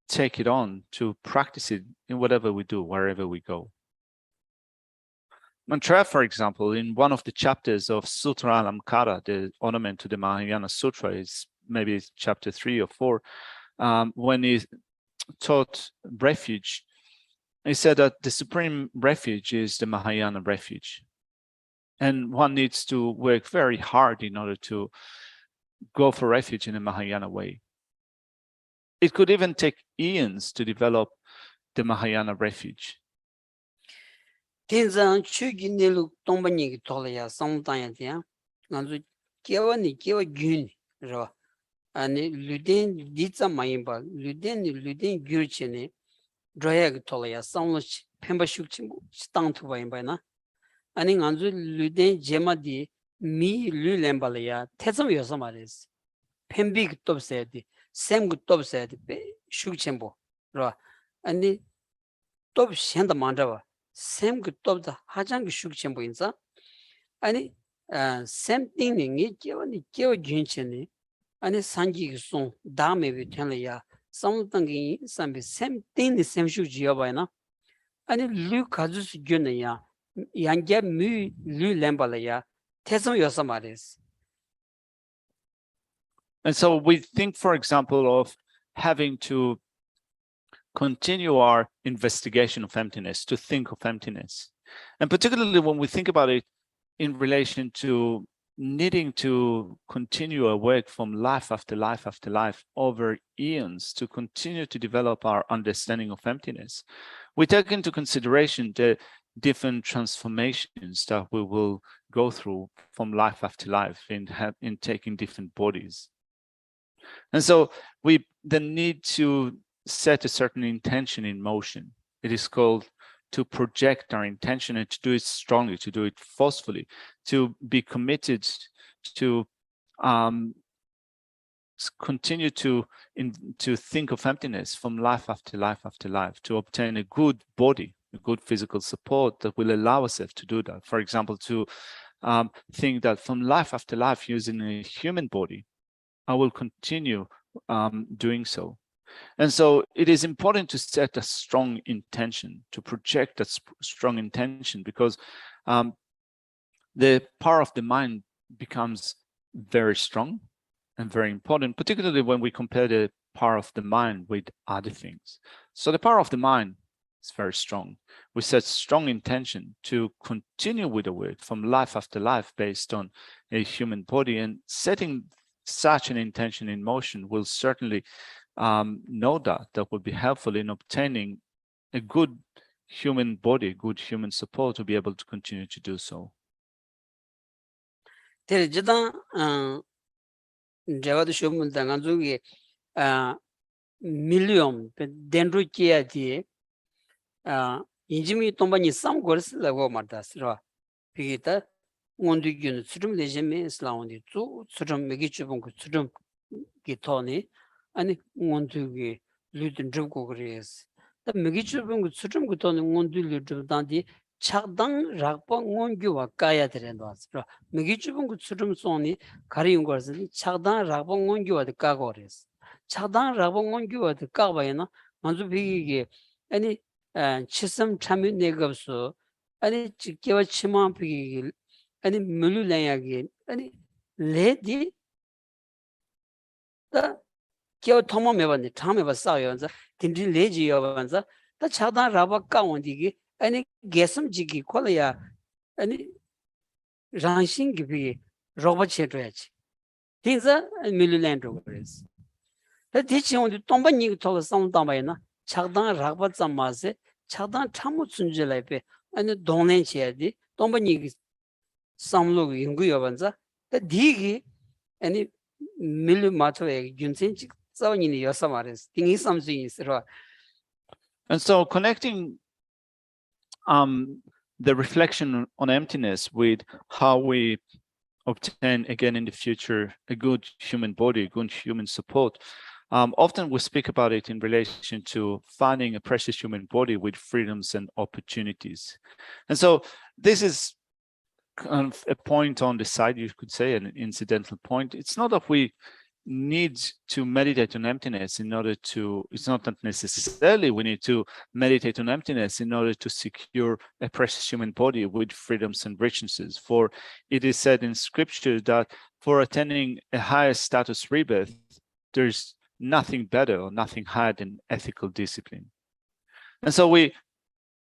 take it on, to practice it in whatever we do, wherever we go. Mantra, for example, in one of the chapters of Sutra Alamkara, the ornament to the Mahayana Sutra, is maybe chapter 3 or 4, when he taught refuge, he said that the supreme refuge is the Mahayana refuge. And one needs to work very hard in order to go for refuge in a Mahayana way. It could even take eons to develop the Mahayana refuge. Tenzang chugi nilu tongbanyi ki tolaya samtanya tiya nganzu kewa ni kewa gyun rwa ani luden ditsa mayimba luden gyurche ni draya ki tolaya samlo pemba shukchi stang tuba yimba na ani nganzu luden jema di mi lu lemba ya tetsam yosama res pembi ki topsaya di sem ki topsaya di shukchenbo rwa ani top shenda mandrawa Sam 그 또다 하장 그 숙청 보인자 아니 샘 띵닝이 깨원이 깨워 준치니 아니 산지 송 다음에 비틀이야 성당이 삼비 샘 띵니 샘 숙지여 봐나 아니 루 가주스 균이야 양게 뮤루 렘발이야 태성 여서 말이스. And so we think, for example, of having to continue our investigation of emptiness, to think of emptiness. And particularly when we think about it in relation to needing to continue our work from life after life after life over eons to continue to develop our understanding of emptiness, we take into consideration the different transformations that we will go through from life after life in taking different bodies. And so we then need to set a certain intention in motion. It is called to project our intention and to do it strongly, to do it forcefully, to be committed to continue to think of emptiness from life after life after life, to obtain a good body, a good physical support that will allow us to do that. For example, to think that from life after life using a human body, I will continue doing so. And so it is important to set a strong intention, to project that strong intention, because the power of the mind becomes very strong and very important, particularly when we compare the power of the mind with other things. So the power of the mind is very strong. We set strong intention to continue with the work from life after life based on a human body, and setting such an intention in motion will certainly know that would be helpful in obtaining a good human body, good human support to be able to continue to do so. Million dendru kia di injimi tombani sam gors lago mardas ra pigita ngondu gyun Tsultrim lejeme islaundi tu Tsultrim megi chubung Tsultrim ki toni ani ngondu gi ludin dribgo gres ta megi chubung Tsultrim ki toni ngondu ludin dandi chagdang rakpa ngongyu wa kaya derendo asra megi chubung Tsultrim soni kari yungors chagdang rakpa ngongyu wa de kagores chagdang rakpa ngongyu wa de kagbayna manzu pigi ani chisam chamu negabso ani kewa chima pigi ani mulu layagi ani ledi da kewa thomo mebani thame ba sa yo za tindri leji yo banza da chagdang raba kawondi gi ani gesam jigi kolaya ani rangshin gi pigi robot chetroyachi. Things are milliland progress. The teaching on the tomba nig to some dambayna, Chagdan Ragbat Zamase, Chagdan Tamutsunjelepe, and the Donen Chedi, tomba nig some look in Guyavanza, the digi and millimato Junsin Savin Yosamaris, thing is something is right. And so connecting the reflection on emptiness with how we obtain again in the future a good human body, good human support. Often we speak about it in relation to finding a precious human body with freedoms and opportunities. And so this is kind of a point on the side, you could say, an incidental point. It's not that we need to meditate on emptiness in order to, it's not that necessarily we need to meditate on emptiness in order to secure a precious human body with freedoms and richnesses. For it is said in scripture that for attaining a higher status rebirth, there's nothing better or nothing higher than ethical discipline. And so we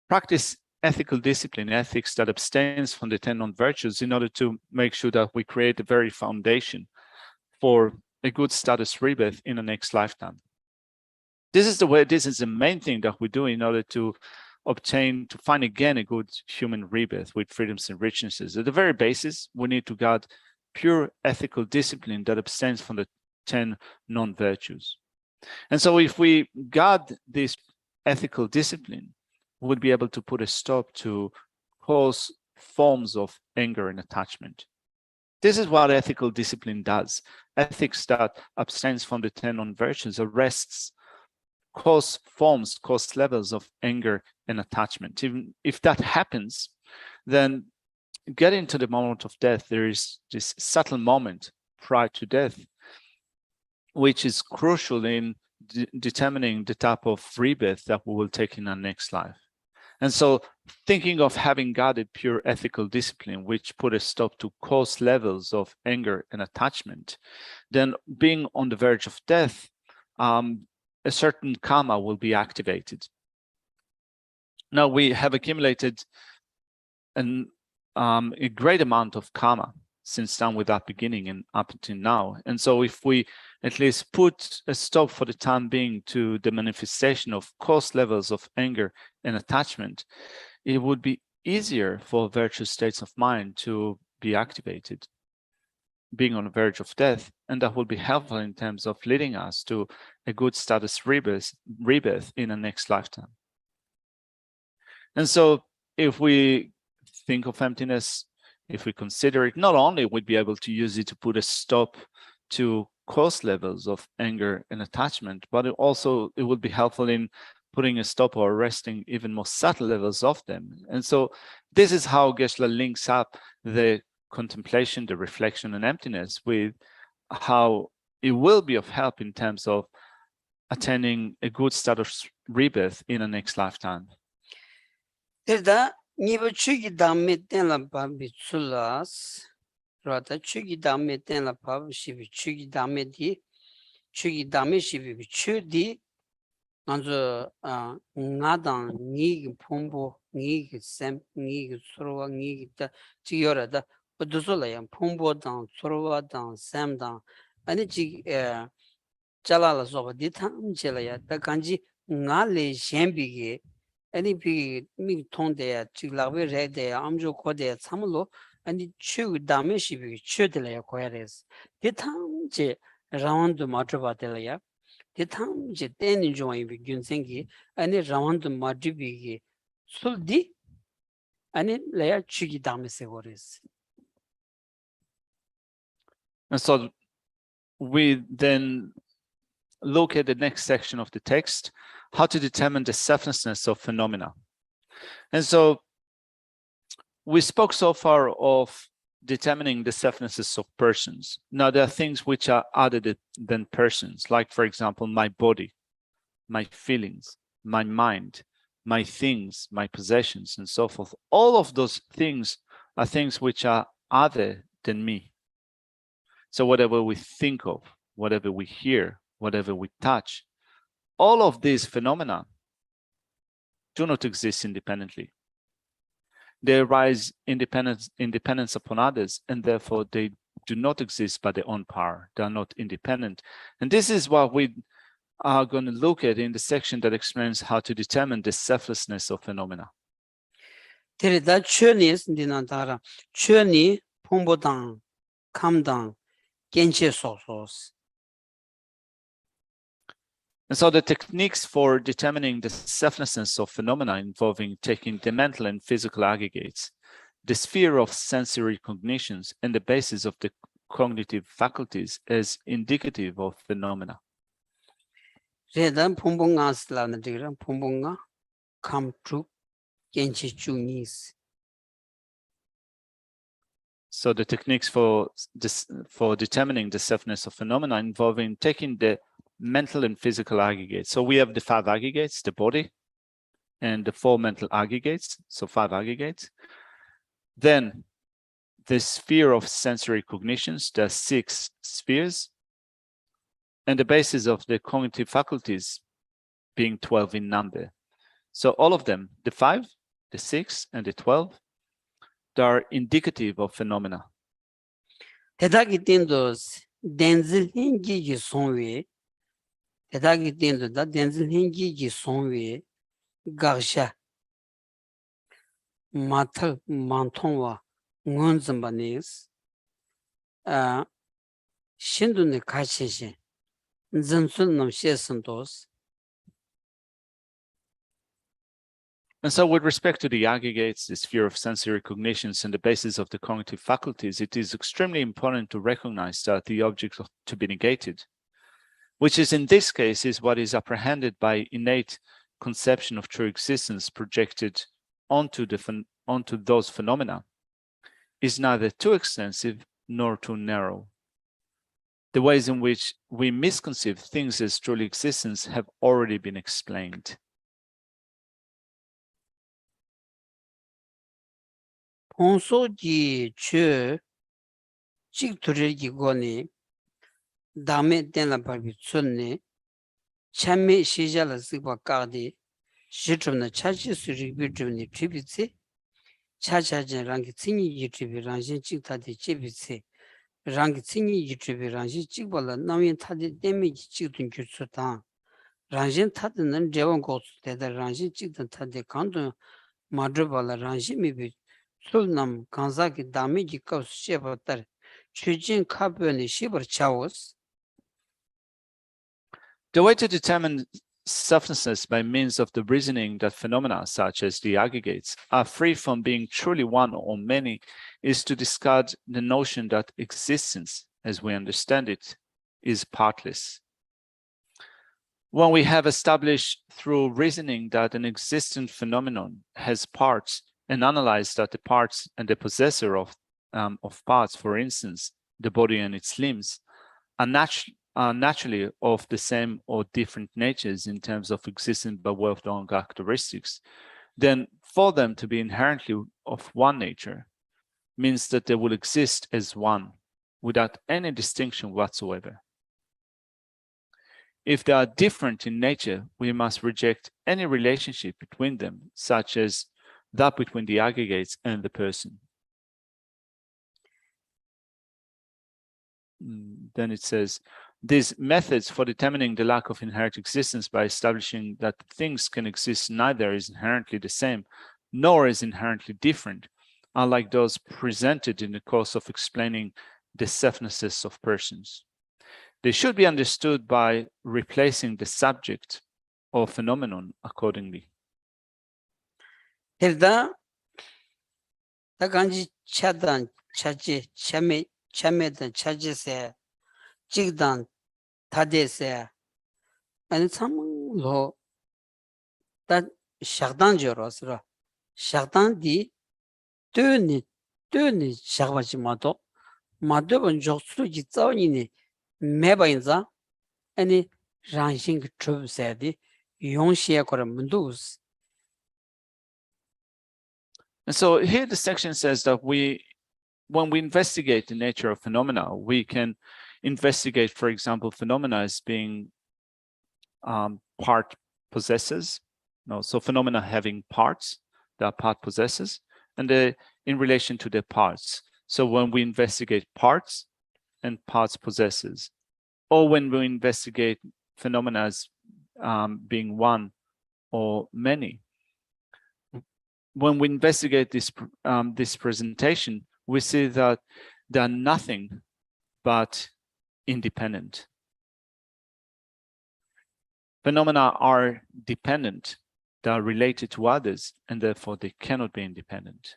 practice ethical discipline, ethics that abstains from the 10 non-virtues in order to make sure that we create the very foundation for a good status rebirth in the next lifetime. This is the main thing that we do in order to find again a good human rebirth with freedoms and richnesses. At the very basis, we need to guard pure ethical discipline that abstains from the 10 non-virtues. And so if we guard this ethical discipline, we would be able to put a stop to cause forms of anger and attachment. This is what ethical discipline does. Ethics that abstains from the 10 non-virtues arrests cause levels of anger and attachment. Even if that happens, then getting to the moment of death, there is this subtle moment prior to death, which is crucial in determining the type of rebirth that we will take in our next life. And so thinking of having guarded pure ethical discipline, which put a stop to cause levels of anger and attachment, then being on the verge of death, a certain karma will be activated. Now we have accumulated a great amount of karma since down with that beginning and up until now. And so if we at least put a stop for the time being to the manifestation of cause levels of anger and attachment, it would be easier for virtuous states of mind to be activated, being on the verge of death, and that will be helpful in terms of leading us to a good status rebirth in the next lifetime. And so if we think of emptiness, if we consider it, not only we'd be able to use it to put a stop to cause levels of anger and attachment, but it would be helpful in putting a stop or arresting even more subtle levels of them. And so this is how Gesshe links up the contemplation, the reflection on emptiness with how it will be of help in terms of attaining a good status rebirth in the next lifetime. Niba chugi dame tenla babi tsulas, rata chugi dame tenla babi shibi chugi dame di, chugi dame shibi chu di, nanzo nga dang ngi pumbo, ngi sem, ngi surwa, ngi ta chiyora da, dusola yang pumbo dang, surwa dang, sem dang, ane chigi chalala soba di tam chela ya, da kanji nga le shenbi ge, any big me tonde ya chiglawe red ya amjo kode samlo and chu dameshi bi chudela ya koyares de tam je round matraba de ya de tam je ten join bi gunsengi ani round madribi gi suldi ani la chugi damese gores. And so we then look at the next section of the text, how to determine the selflessness of phenomena. And so we spoke so far of determining the selflessness of persons. Now there are things which are other than persons, like for example, my body, my feelings, my mind, my things, my possessions, and so forth. All of those things are things which are other than me. So whatever we think of, whatever we hear, whatever we touch, all of these phenomena do not exist independently. They arise independence upon others, and therefore they do not exist by their own power. They are not independent. And this is what we are going to look at in the section that explains how to determine the selflessness of phenomena. 데리다 추니 신디나다라 추니 풍보당 감당 겐체 소소스. And so the techniques for determining the selflessness of phenomena involving taking the mental and physical aggregates, the sphere of sensory cognitions, and the basis of the cognitive faculties as indicative of phenomena. 레단 풍봉가 슬라는 데랑 풍봉가 감축 겐체 중이스. So the techniques for determining the selfness of phenomena involving taking the mental and physical aggregates. So we have the 5 aggregates, the body, and the 4 mental aggregates, so 5 aggregates. Then the sphere of sensory cognitions, there are 6 spheres, and the basis of the cognitive faculties being 12 in number. So all of them, the 5, the 6, and the 12, they are indicative of phenomena. 대다기 땐도스 덴질 행기기 송외 대다기 땐도다 덴질 행기기 송외 가샤 마탈 만통와 응원점바니스 신도네 가시시 전순놈 시선도스. And so with respect to the aggregates, the sphere of sensory cognitions, and the basis of the cognitive faculties, it is extremely important to recognize that the object to be negated, which is in this case is what is apprehended by innate conception of true existence projected onto those phenomena, is neither too extensive nor too narrow. The ways in which we misconceive things as truly existence have already been explained. 본소지 주 직두르기고니 다음에 때나 발비 촌네 참미 시절을 쓰고 가디 시점의 차지 수립이 좀니 트비치 차차진 랑기 칭이 유튜브 랑신 찍다디 제비치 랑기 칭이 유튜브 랑신 찍발라 나윈 타디 데미지 찍든 규수다 랑신 타드는 제원 고스 대다 랑신 찍든 타디 간도 마드발라 랑신 미비 Sulnam Kanzaki Damiji Kaus Shebatar Chujin Kabuni Shibur Chaos. The way to determine selflessness by means of the reasoning that phenomena such as the aggregates are free from being truly one or many is to discard the notion that existence, as we understand it, is partless. When we have established through reasoning that an existent phenomenon has parts and analyze that the parts and the possessor of parts, for instance, the body and its limbs, are naturally of the same or different natures in terms of existence by way of their own characteristics, then for them to be inherently of one nature means that they will exist as one without any distinction whatsoever. If they are different in nature, we must reject any relationship between them, such as that between the aggregates and the person. Then it says, these methods for determining the lack of inherent existence by establishing that things can exist neither is inherently the same, nor is inherently different, are like those presented in the course of explaining the selfnesses of persons. They should be understood by replacing the subject or phenomenon accordingly. 일단 다간지 차단 차지 참매든 차지세 직단 다데세 아니 참로 다 샤단저로스라 샤단디 뜨니 샤바지 마도 마도본 적수지 짜오니니 매바인자 아니 란싱 트브세디 용시에 거라 문두스. And so here the section says that when we investigate the nature of phenomena, we can investigate, for example, phenomena as being part possessors. So phenomena having parts, they are part possessors, and in relation to their parts. So when we investigate parts, and parts possessors, or when we investigate phenomena as being one or many. When we investigate this presentation, we see that they are nothing but independent. Phenomena are dependent, they are related to others, and therefore they cannot be independent.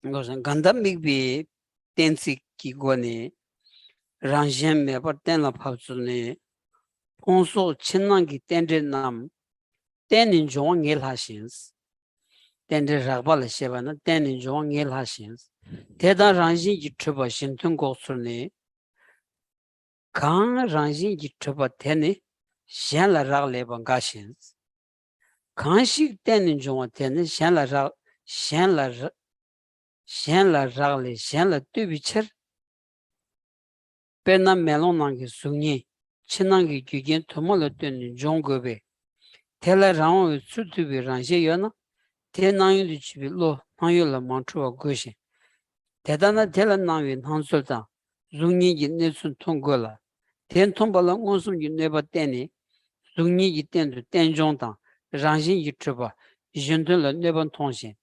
Gandam Bigby, Tensi Kigone, Ranjem Mepertena Pausune, Ponso Chinangi Tendrinam, Ten in John Gil Hashins, Tender Rabala Shevana, Ten in John Gil Hashins, Teda Ranji Jituba Shintun Gosune, Kang Ranji Jituba Teni, Shala Ragle Bangashins, Kanshik Ten in John Teni, Shala Ragle, Shala Tubicher, Pena Melonangi Sungi, Chinangi Gugin Tomolotin Jongobe, Tela Ram Sutubi Ranjayana, Tenang Chibilo, Nayula Mantua Gushi, Tedana Tela Nangin Hansulta, Zungi Nesun Tongola, Ten Tombala Onsum you never Teni, Zungi Ten Tenjonta, Ranjin Yitruba, Jundula Neban Tonshin,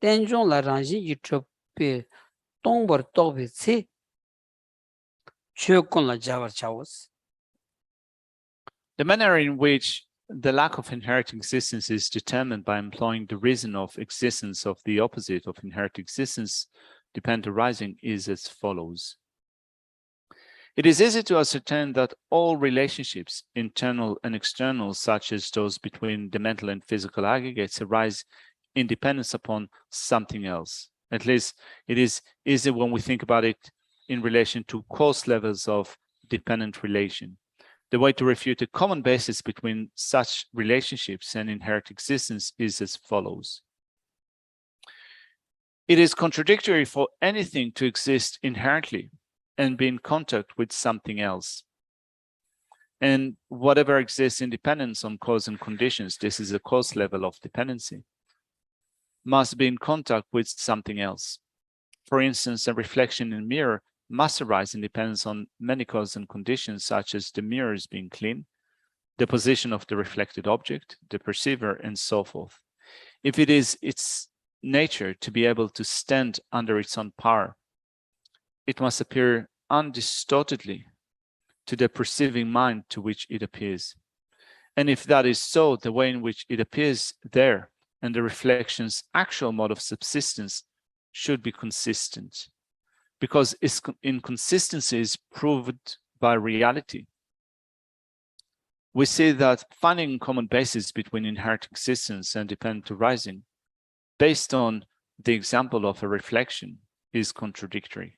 Tenjon la Ranjin Yitrubi, Tombor Tobi, see. The manner in which the lack of inherent existence is determined by employing the reason of existence of the opposite of inherent existence, dependent arising, is as follows. It is easy to ascertain that all relationships, internal and external, such as those between the mental and physical aggregates, arise in dependence upon something else. At least it is easy when we think about it in relation to coarse levels of dependent relation. The way to refute a common basis between such relationships and inherent existence is as follows. It is contradictory for anything to exist inherently and be in contact with something else. And whatever exists in dependence on cause and conditions, this is a cause level of dependency, must be in contact with something else. For instance, a reflection in a mirror must arise in dependence on many causes and conditions, such as the mirrors being clean, the position of the reflected object, the perceiver, and so forth. If it is its nature to be able to stand under its own power, it must appear undistortedly to the perceiving mind to which it appears. And if that is so, the way in which it appears there and the reflection's actual mode of subsistence should be consistent, because its inconsistency is proved by reality. We see that finding a common basis between inherent existence and dependent arising, based on the example of a reflection, is contradictory.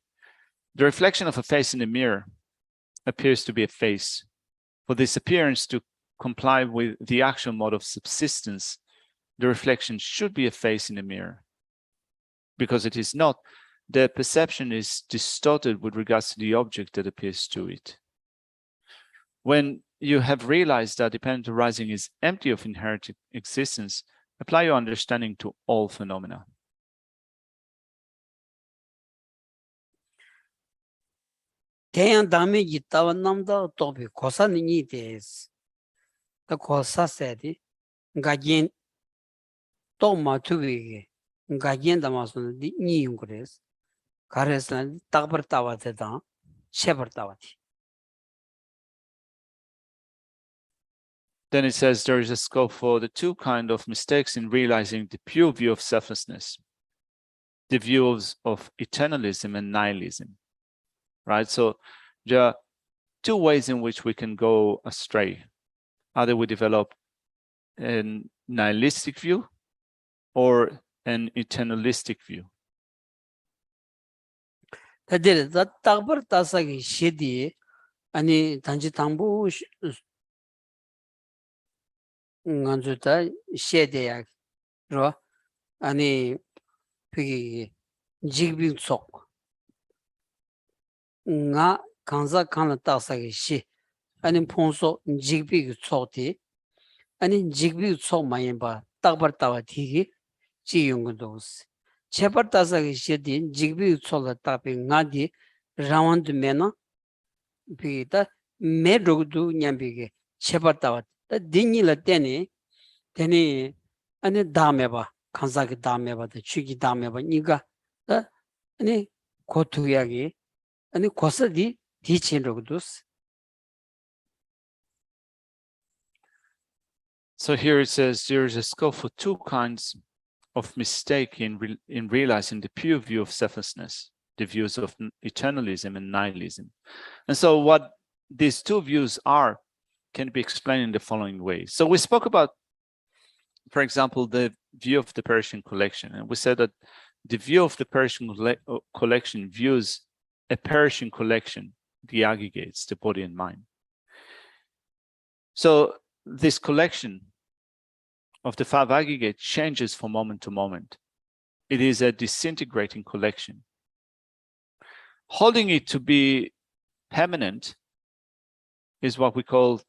The reflection of a face in a mirror appears to be a face. For this appearance to comply with the actual mode of subsistence, the reflection should be a face in a mirror. Because it is not, the perception is distorted with regards to the object that appears to it. When you have realized that dependent arising is empty of inherent existence, apply your understanding to all phenomena. Teyan dami gitawa namda topi kosa ni des. The kosa sedi gajin to matuwi gajin damasun di ni yungres. Kareslan takbar tawate da shepherd tawati. Then it says there is a scope for the two kinds of mistakes in realizing the pure view of selflessness, the views of eternalism and nihilism, right? So there are two ways in which we can go astray. Either we develop a nihilistic view or an eternalistic view. Tadir da takbar tasagi shedi ani tanji tambu nganzuta shede ya ro ani pigi jigbing sok nga kanza kana tasagi shi ani ponso jigbing sokti ani jigbing sok mayemba takbar tawa tigi ji yungdos chepartasa shedi jigbi chola tapi ngadi rawan du mena bita me rogdu nyambige chepartawa ta dingi la teni ane dameba kanzaki dameba da chugi dameba niga ta ane kotuyagi ane kosadi dichin rogdus. So here it says there is a scope for two kinds of mistake in realizing the pure view of selflessness, the views of eternalism and nihilism. And so what these two views are can be explained in the following way. So we spoke about, for example, the view of the Persian collection, and we said that the view of the Persian collection views a Persian collection, the aggregates, the body and mind. So this collection of the five aggregates changes from moment to moment. It is a disintegrating collection. Holding it to be permanent is what we call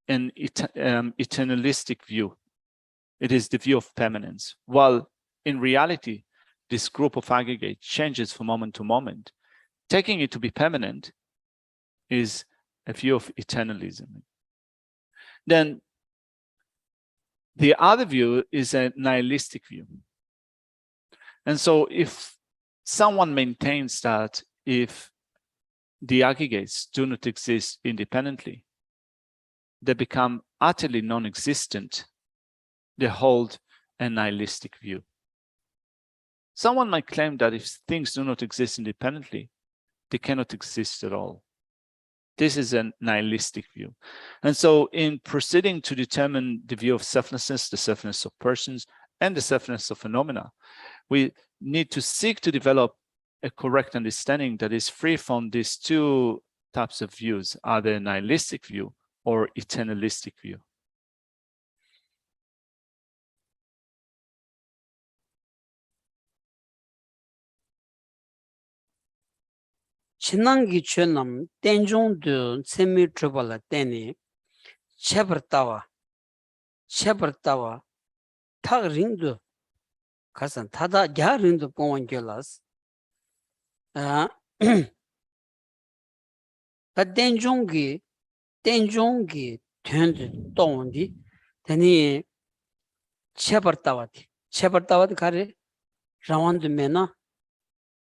an eternalistic view. It is the view of permanence. While in reality, this group of aggregates changes from moment to moment. Taking it to be permanent is a view of eternalism. Then the other view is a nihilistic view. And so if someone maintains that if the aggregates do not exist independently, they become utterly non-existent, they hold a nihilistic view. Someone might claim that if things do not exist independently, they cannot exist at all. This is a nihilistic view. And so in proceeding to determine the view of selflessness, the selflessness of persons, and the selflessness of phenomena, we need to seek to develop a correct understanding that is free from these two types of views, either a nihilistic view or eternalistic view. Chinangi chunam tenjong du semi trubala teni chepartawa tag ringdu kasan tada gya ringdu pongwan gyolas ta tenjongi tuandu tongwandi teni chepartawa kare rawandu mena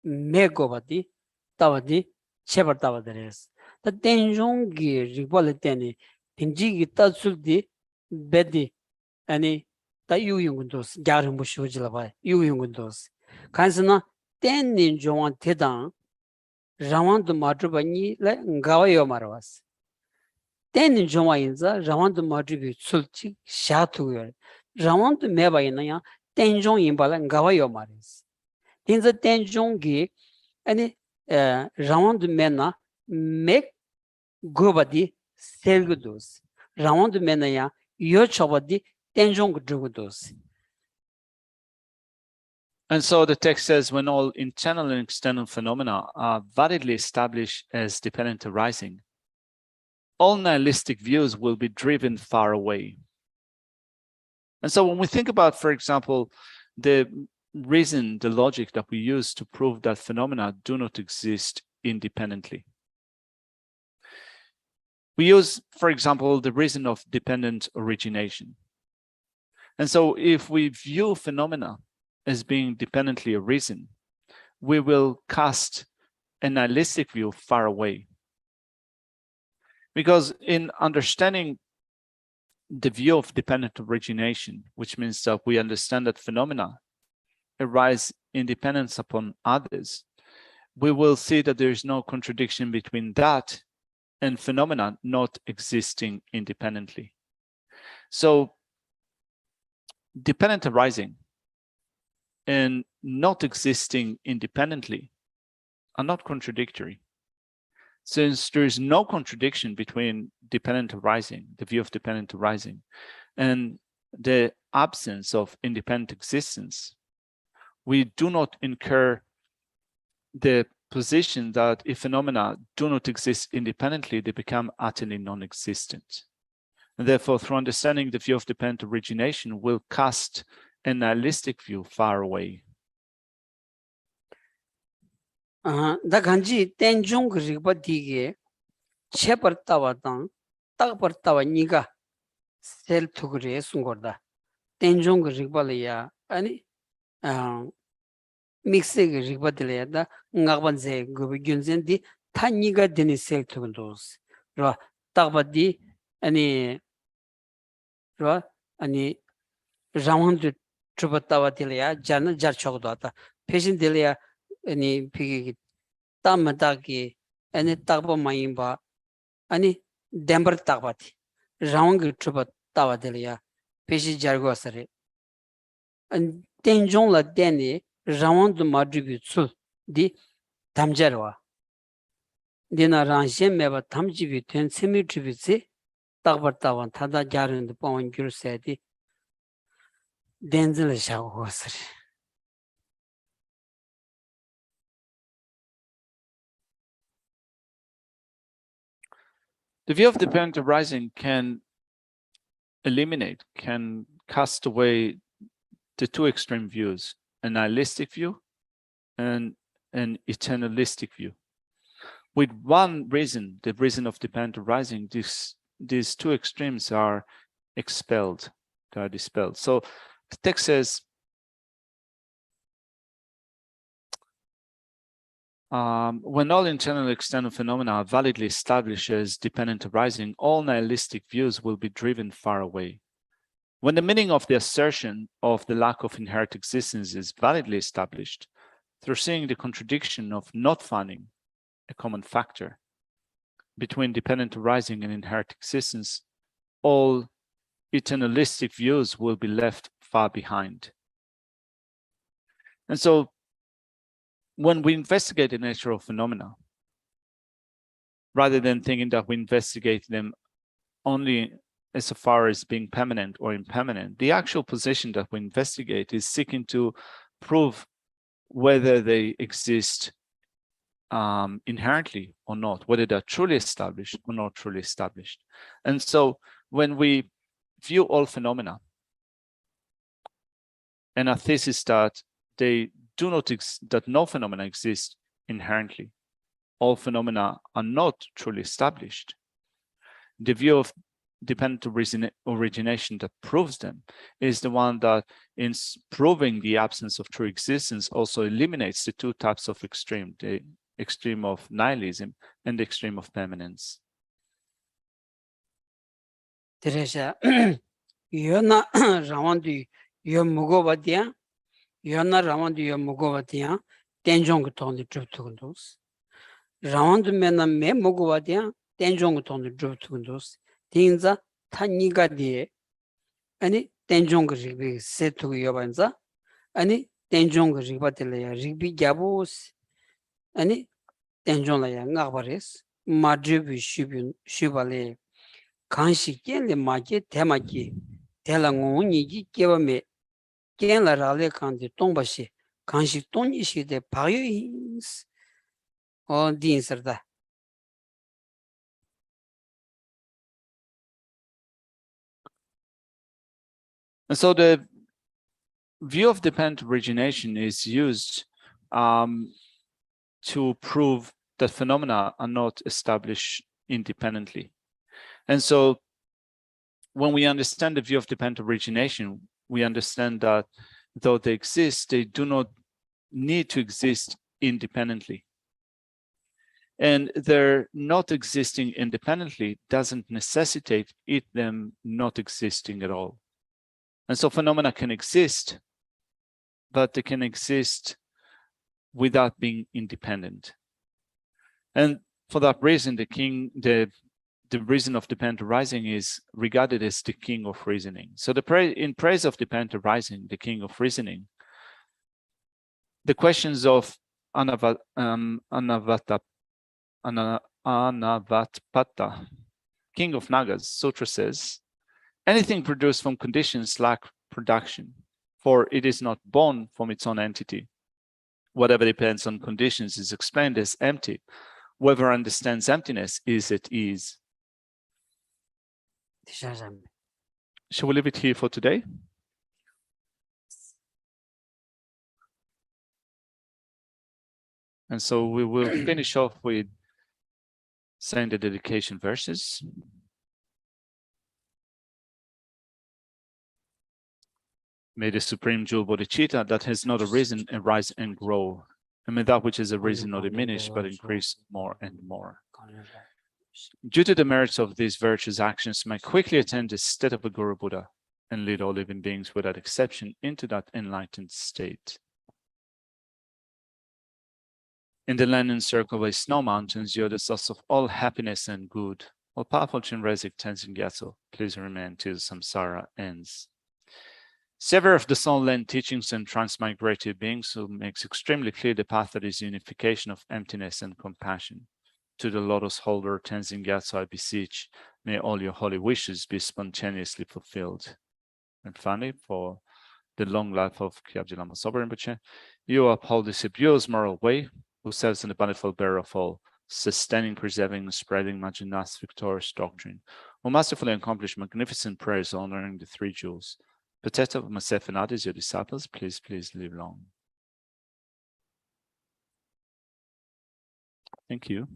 megobati tawadi chepartawa deres ta tenjongi rigbala teni tinjigi tatsuldi bedi ani ta yuyungundos gyarumbu shujila bai yuyungundos kansana tenin jongwan tedang rawandu madruba ni la ngawa yo marwas tenin jongwa inza rawandu madrubi tsulchi shatu yor rawandu meba ina ya tenjong inbala ngawa yo maris tinza tenjongi ani rawandu mena mek gobadi selgudos rawandu mena ya yo chabadi tenjong drugudos. And so the text says, when all internal and external phenomena are validly established as dependent arising, all nihilistic views will be driven far away. And so when we think about, for example, the reason, the logic that we use to prove that phenomena do not exist independently, we use, for example, the reason of dependent origination. And so if we view phenomena as being dependently arisen, we will cast a nihilistic view far away. Because in understanding the view of dependent origination, which means that we understand that phenomena arise in dependence upon others, we will see that there is no contradiction between that and phenomena not existing independently. So dependent arising and not existing independently are not contradictory. Since there is no contradiction between dependent arising, the view of dependent arising, and the absence of independent existence, we do not incur the position that if phenomena do not exist independently, they become utterly non-existent. And therefore, through understanding the view of dependent origination, will cast a nihilistic view far away. 다 간지 땡종 그리고 디게 쳇버타와당 딱버타와 니가 셀투 그래 순거다 땡종 그리고야 아니 믹스 그리고들야다 응아반제 그 균젠디 타니가 되니 셀투도스 로 딱버디 아니 로 아니 라운드 트버타와딜야 자는 자초도다 패신딜야 아니 피기 담마다기 아니 딱버 마임바 아니 덴버 딱바티 라운드 트버타와딜야 패시 자르고서레 안 땡종라 데니 라운드 마드비츠 디 담자르와 디나 란셰 메바 담지비 된 세미트비지 딱버타완 타다 자르는데 뽕은 줄세디 덴즐 샤고서레 The view of dependent arising can cast away the two extreme views, a nihilistic view and an eternalistic view. With one reason, the reason of dependent arising, these two extremes are expelled, they are dispelled. So the text says, when all internal and external phenomena are validly established as dependent arising, all nihilistic views will be driven far away. When the meaning of the assertion of the lack of inherent existence is validly established, through seeing the contradiction of not finding a common factor between dependent arising and inherent existence, all eternalistic views will be left far behind. And so, when we investigate the nature of phenomena, rather than thinking that we investigate them only as far as being permanent or impermanent, the actual position that we investigate is seeking to prove whether they exist inherently or not, whether they're truly established or not truly established. And so when we view all phenomena, and our thesis that they do not that no phenomena exist inherently, all phenomena are not truly established, the view of dependent origination that proves them is the one that, in proving the absence of true existence, also eliminates the two types of extreme, the extreme of nihilism and the extreme of permanence. Teresa, Yona Rawandi, Yomugovatia, Yona Rawandi Yomugovatia, Tenjong Ton the Drup to those. Round Mena Me Mugovatia, Tenjong Ton the Drup to those. Tinza Taniga de any Tenjong Rigby said to Yovanza, any Tenjong Ribatele, Rigby Gabos, any Tenjolaya Navares, Madribi Shibale. 간식 깰레 마게 대마게 대랑온이기 깨바메 깰라라레 간데 동바시 간식 동이시데 바요인스 딘서다. And so the view of dependent origination is used to prove that phenomena are not established independently. And so when we understand the view of dependent origination, we understand that though they exist, they do not need to exist independently. And their not existing independently doesn't necessitate them not existing at all. And so phenomena can exist, but they can exist without being independent. And for that reason, the reason of dependent arising is regarded as the king of reasoning. So in praise of dependent arising, the king of reasoning, the questions of Anavatpata, king of Nagas, Sutra says, anything produced from conditions lack production, for it is not born from its own entity. Whatever depends on conditions is explained as empty. Whoever understands emptiness is at ease. Shall we leave it here for today? And so we will finish off with saying the dedication verses. May the supreme jewel bodhicitta that has not arisen arise and grow, and may that which has arisen not diminish but increase more and more. Due to the merits of these virtuous actions, may quickly attain the state of a Guru Buddha and lead all living beings without exception into that enlightened state. In the land encircled by snow mountains, you are the source of all happiness and good. All powerful Chinrezig Tenzin Gyatso, please remain till samsara ends. Several of the soul-led teachings and transmigrated beings who makes extremely clear the path that is unification of emptiness and compassion. To the lotus holder Tenzin Gyatso, I beseech, may all your holy wishes be spontaneously fulfilled. And finally, for the long life of Kyabji Lama Sopa Rinpoche, you uphold this abused moral way, who serves in the bountiful bearer of all, sustaining, preserving, and spreading Majina's victorious doctrine, who masterfully accomplish magnificent prayers honoring the three jewels. Protector of myself and others, your disciples, please live long. Thank you.